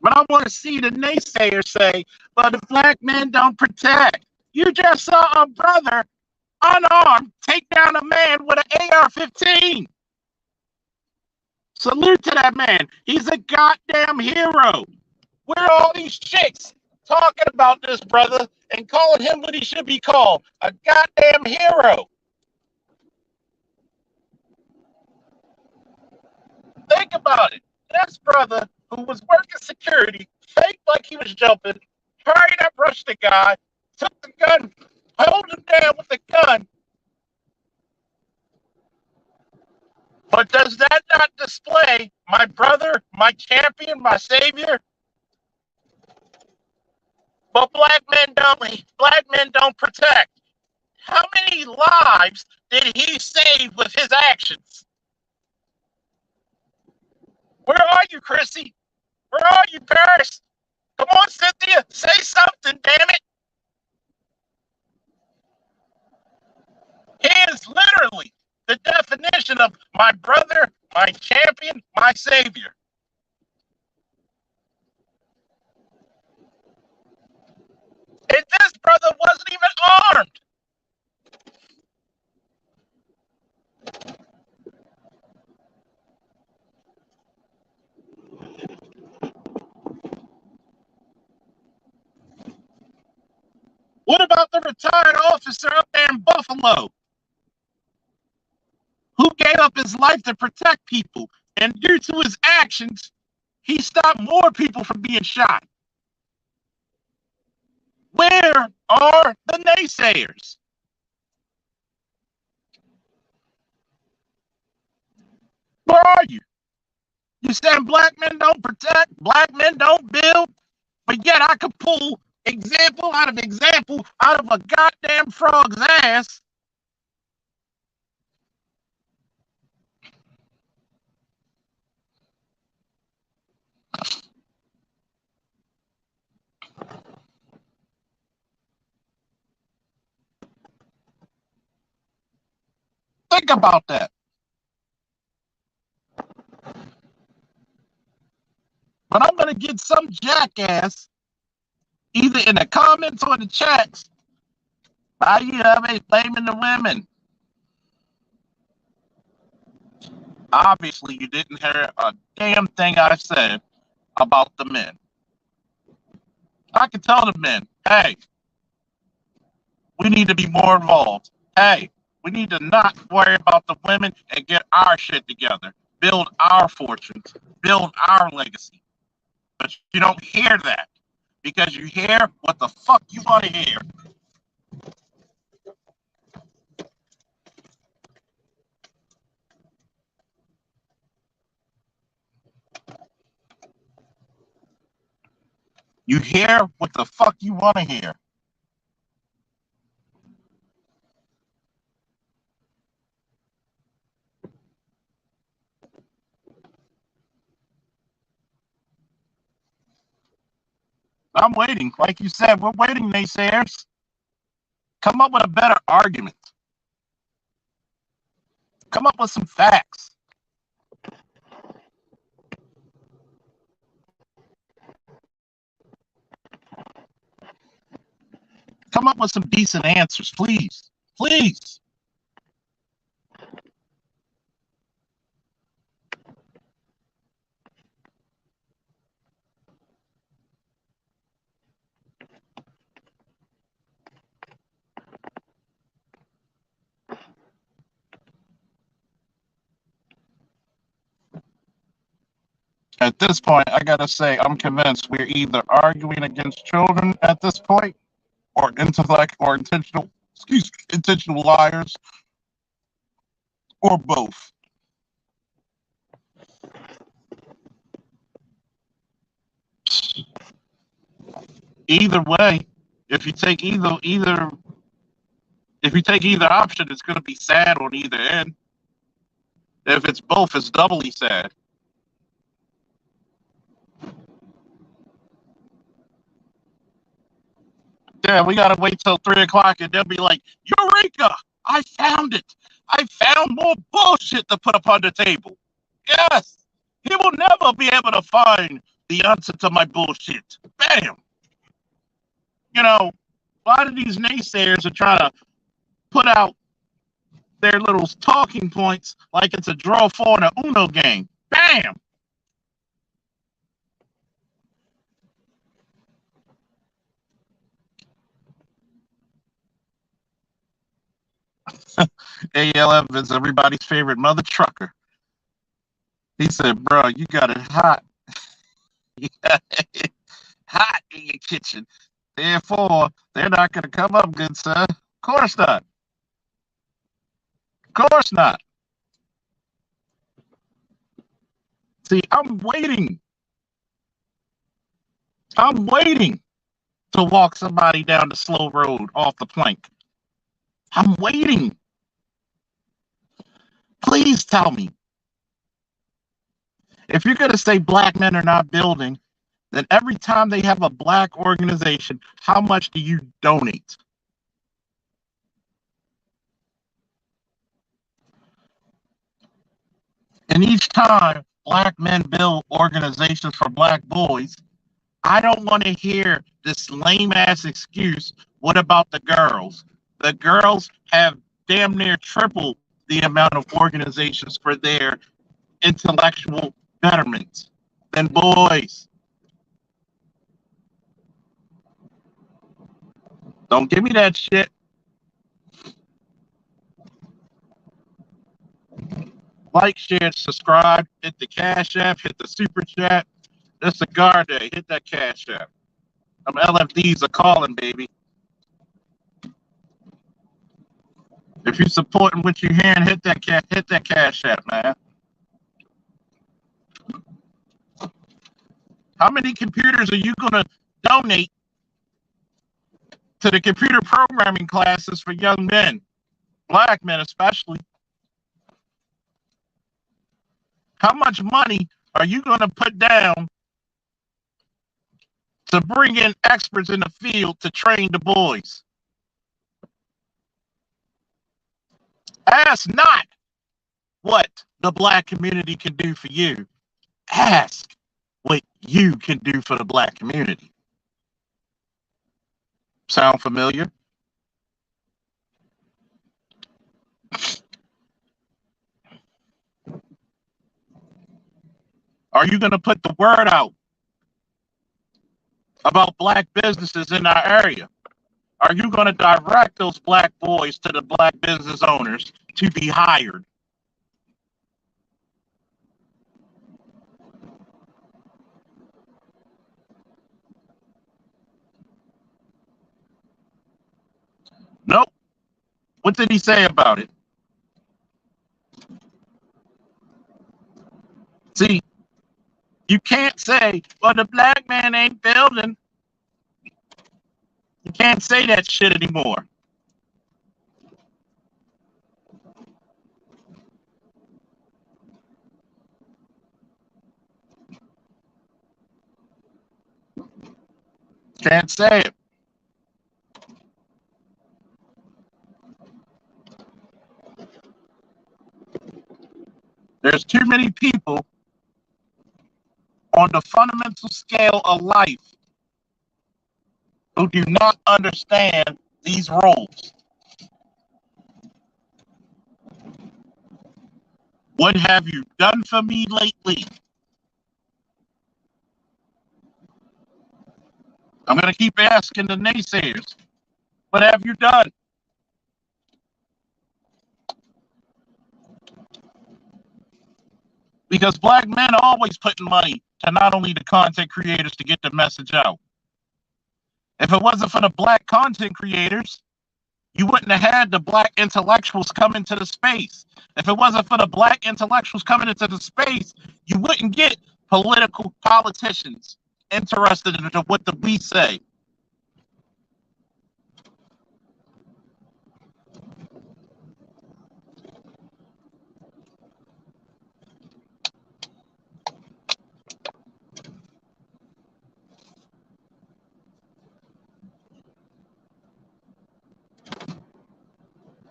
But I want to see the naysayer say, well, the black men don't protect. You just saw a brother unarmed take down a man with an AR-15. Salute to that man. He's a goddamn hero. Where are all these chicks talking about this brother and calling him what he should be called? A goddamn hero. Think about it. This brother who was working security, faked like he was jumping, hurried up, rushed the guy, took the gun, held him down with the gun. But does that not display my brother, my champion, my savior? But black men don't protect. How many lives did he save with his actions? you, Chrissy? Where are you, Paris? Come on, Cynthia. Say something, damn it. He is literally the definition of my brother, my champion, my savior. And this brother wasn't even armed. What about the retired officer up there in Buffalo who gave up his life to protect people? And due to his actions, he stopped more people from being shot. Where are the naysayers? Where are you? You saying black men don't protect, black men don't build, but yet I could pull example out of a goddamn frog's ass. Think about that. But I'm going to get some jackass, either in the comments or in the chats, why you always blaming the women? Obviously, you didn't hear a damn thing I said about the men. I can tell the men, hey, we need to be more involved. Hey, we need to not worry about the women and get our shit together. Build our fortunes. Build our legacy. But you don't hear that because you hear what the fuck you want to hear. You hear what the fuck you want to hear. I'm waiting. Like you said, we're waiting, naysayers. Come up with a better argument. Come up with some facts. Come up with some decent answers, please. Please. At this point, I gotta say, I'm convinced we're either arguing against children at this point, or intellect, or intentional liars, or both. Either way, if you take either option, it's gonna be sad on either end. If it's both, it's doubly sad. Yeah, we gotta wait till 3 o'clock and they'll be like, Eureka! I found it! I found more bullshit to put up on the table. Yes! He will never be able to find the answer to my bullshit. Bam! You know, a lot of these naysayers are trying to put out their little talking points like it's a draw four in a Uno game. Bam! ALF is everybody's favorite mother trucker. He said, bro, you got it hot. You got it hot in your kitchen. Therefore, they're not going to come up, good sir. Of course not. Of course not. See, I'm waiting. I'm waiting to walk somebody down the slow road off the plank. I'm waiting. Please tell me. If you're going to say black men are not building, then every time they have a black organization, how much do you donate? And each time black men build organizations for black boys, I don't want to hear this lame ass excuse. What about the girls? The girls have damn near tripled the amount of organizations for their intellectual betterment than boys. Don't give me that shit. Like, share, subscribe, hit the Cash App, hit the Super Chat. It's Cigar Day. Hit that Cash App. LFDs are calling, baby. If you're supporting what you're hearing, hit that Cash App, man. How many computers are you gonna donate to the computer programming classes for young men, black men especially? How much money are you gonna put down to bring in experts in the field to train the boys? Ask not what the black community can do for you. Ask what you can do for the black community. Sound familiar? Are you going to put the word out about black businesses in our area? Are you going to direct those black boys to the black business owners to be hired? Nope. What did he say about it? See, you can't say, well, the black man ain't building. You can't say that shit anymore. Can't say it. There's too many people on the fundamental scale of life who do not understand these roles. What have you done for me lately? I'm going to keep asking the naysayers, what have you done? Because black men are always putting money to not only the content creators to get the message out. If it wasn't for the black content creators, you wouldn't have had the black intellectuals come into the space. If it wasn't for the black intellectuals coming into the space, you wouldn't get politicians interested in what we say.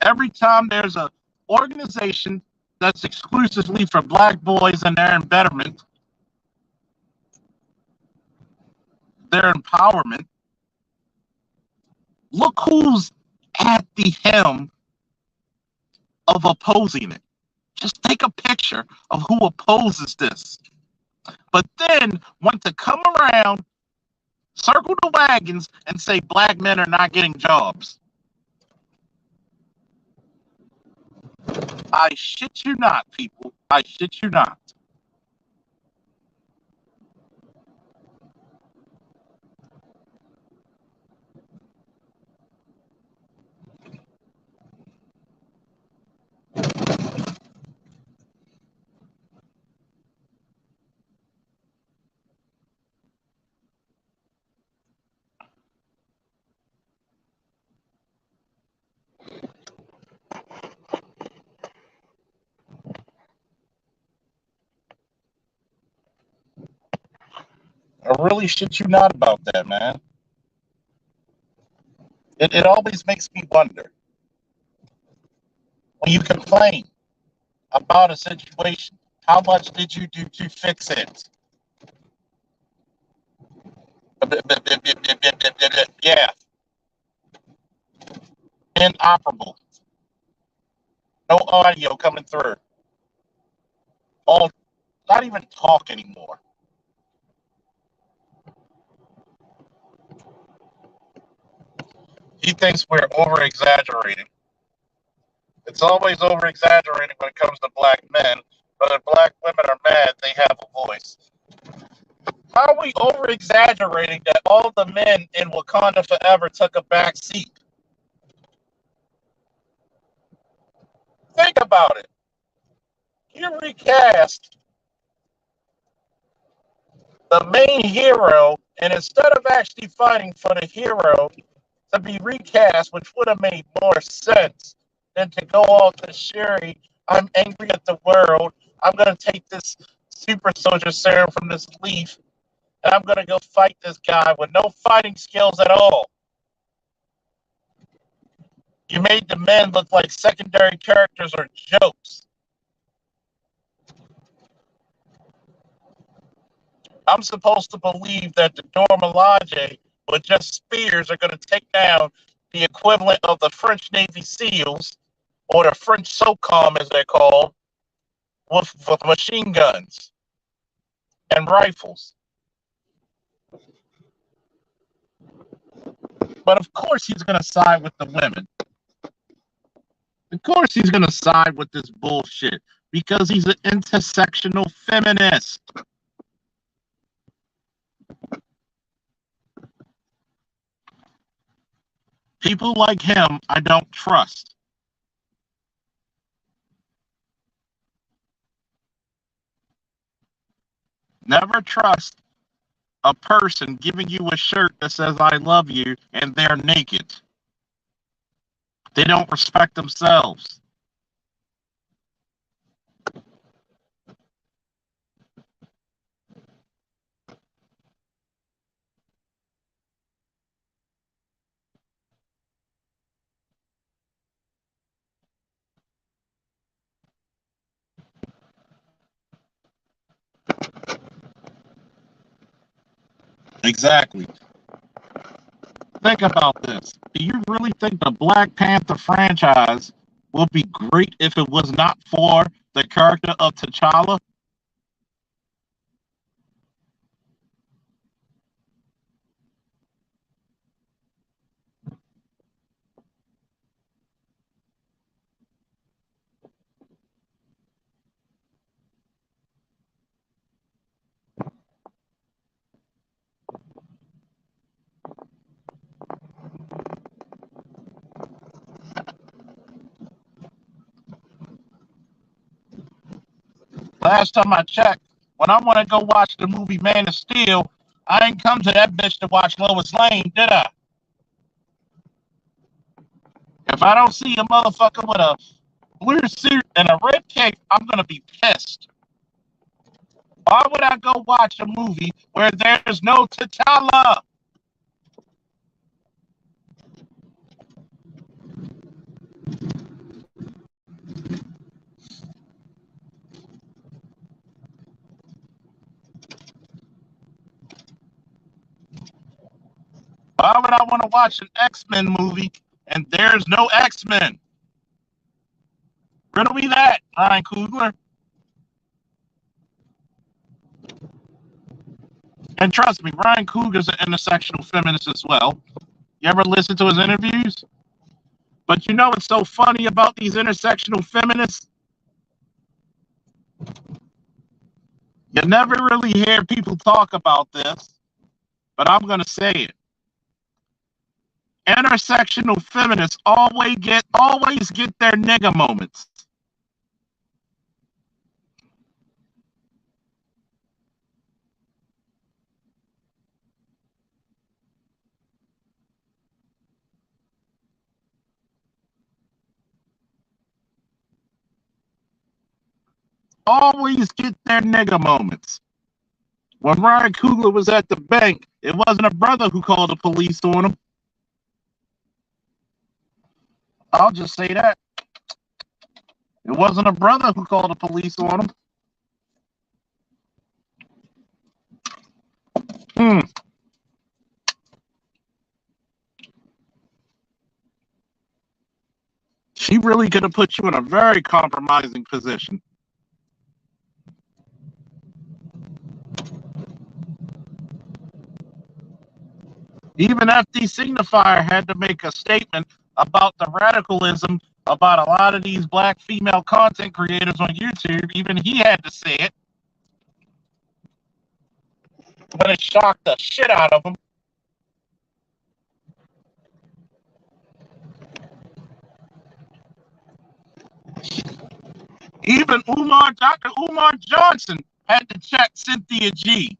Every time there's an organization that's exclusively for black boys and their betterment, their empowerment, look who's at the helm of opposing it. Just take a picture of who opposes this. But then want to come around, circle the wagons, and say black men are not getting jobs. I shit you not, people. I shit you not. I really shit you not about that, man. It always makes me wonder when you complain about a situation, how much did you do to fix it? Yeah, inoperable. No audio coming through. All not even talk anymore. He thinks we're over exaggerating. It's always over exaggerating when it comes to black men, but if black women are mad, they have a voice. How are we over exaggerating that all the men in Wakanda Forever took a back seat? Think about it. You recast the main hero, and instead of actually fighting for the hero to be recast, which would have made more sense than to go off to Shuri, I'm angry at the world. I'm going to take this super soldier serum from this leaf, and I'm going to go fight this guy with no fighting skills at all. You made the men look like secondary characters or jokes. I'm supposed to believe that the Dora Milaje with just spears are going to take down the equivalent of the French Navy SEALs, or the French SOCOM as they're called, with machine guns and rifles. But of course he's going to side with the women. Of course he's going to side with this bullshit because he's an intersectional feminist. People like him, I don't trust. Never trust a person giving you a shirt that says I love you and they're naked. They don't respect themselves. Exactly. Think about this. Do you really think the Black Panther franchise would be great if it was not for the character of T'Challa? Last time I checked, when I want to go watch the movie Man of Steel, I ain't come to that bitch to watch Lois Lane, did I? If I don't see a motherfucker with a blue suit and a red cape, I'm gonna be pissed. Why would I go watch a movie where there's no T'Challa? Why would I want to watch an X-Men movie and there's no X-Men? Riddle me that, Ryan Coogler. And trust me, Ryan Coogler's an intersectional feminist as well. You ever listen to his interviews? But you know what's so funny about these intersectional feminists? You never really hear people talk about this, but I'm going to say it. Intersectional feminists always get their nigga moments. Always get their nigga moments. When Ryan Coogler was at the bank, it wasn't a brother who called the police on him. I'll just say that. It wasn't a brother who called the police on him. She really could have put you in a very compromising position. Even FD Signifier had to make a statement about the radicalism about a lot of these black female content creators on YouTube. Even he had to say it. But it shocked the shit out of him. Even Dr. Umar Johnson had to check Cynthia G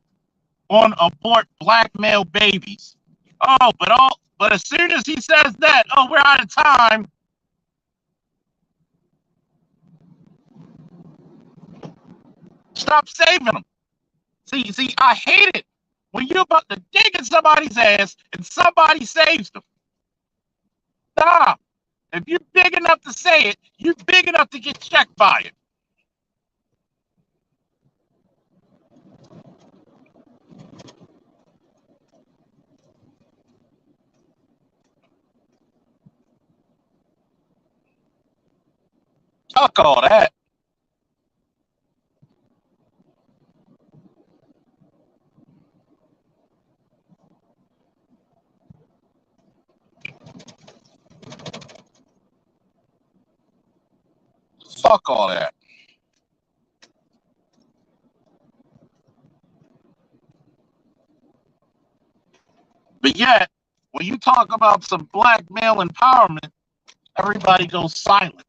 on abort black male babies. But as soon as he says that, we're out of time. Stop saving them. See, I hate it when you're about to dig in somebody's ass and somebody saves them. Stop. If you're big enough to say it, you're big enough to get checked by it. Fuck all that. Fuck all that. But yet, when you talk about some black male empowerment, everybody goes silent.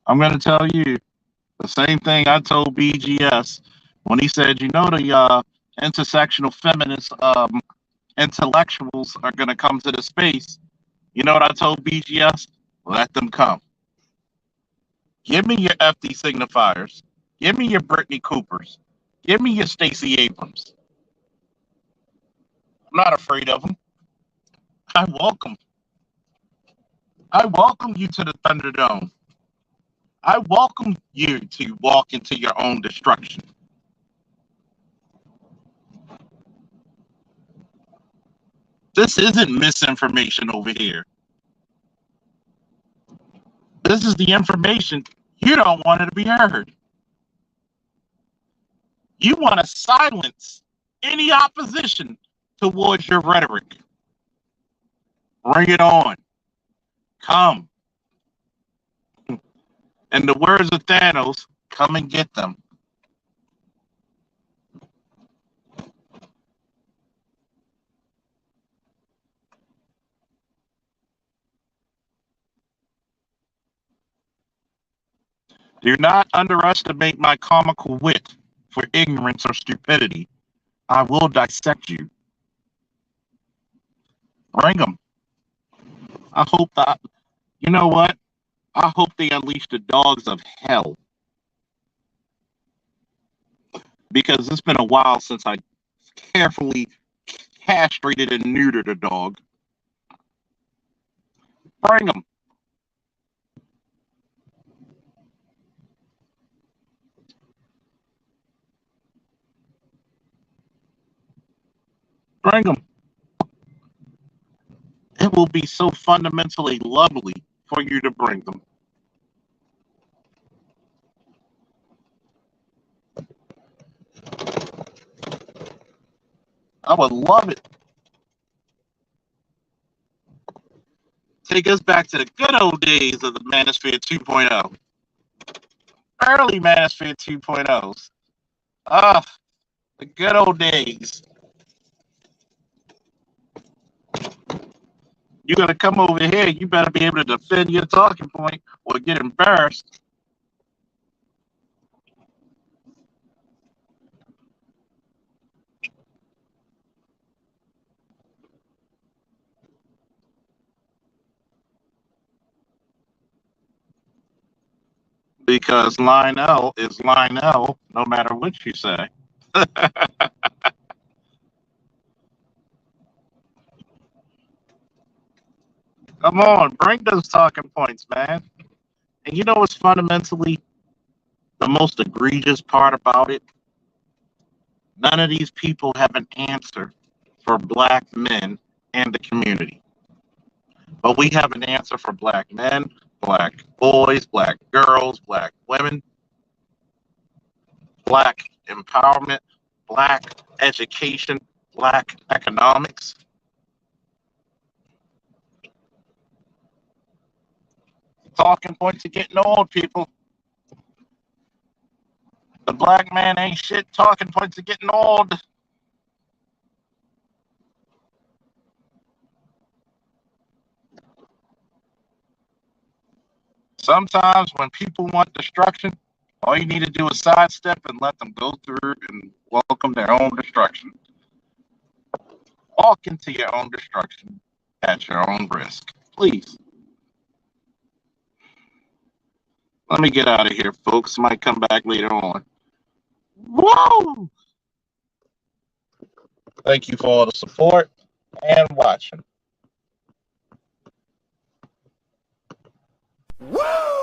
I'm going to tell you the same thing I told BGS when he said, the intersectional feminist intellectuals are going to come to the space. You know what I told BGS? Let them come. Give me your FD signifiers. Give me your Brittany Coopers. Give me your Stacey Abrams. I'm not afraid of them. I welcome you to the Thunderdome. I welcome you to walk into your own destruction. This isn't misinformation over here. This is the information you don't want it to be heard. You want to silence any opposition towards your rhetoric. Bring it on. Come. In the words of Thanos, come and get them. Do not underestimate my comical wit for ignorance or stupidity. I will dissect you. Bring them. I hope that, you know what? I hope they unleash the dogs of hell. Because it's been a while since I carefully castrated and neutered a dog. Bring them. Bring them. It will be so fundamentally lovely for you to bring them. I would love it. Take us back to the good old days of the Manosphere 2.0. Early Manosphere 2.0s. The good old days. You're gonna come over here, you better be able to defend your talking point or get embarrassed. Because Lionel is Lionel, no matter what you say. Come on, bring those talking points, man. And you know what's fundamentally the most egregious part about it? None of these people have an answer for black men and the community. But we have an answer for black men, black boys, black girls, black women, black empowerment, black education, black economics. Talking points are getting old, people. The black man ain't shit. Talking points are getting old. Sometimes when people want destruction, all you need to do is sidestep and let them go through and welcome their own destruction. Walk into your own destruction at your own risk. Please. Let me get out of here, folks. Might come back later on. Whoa! Thank you for all the support and watching. Woo!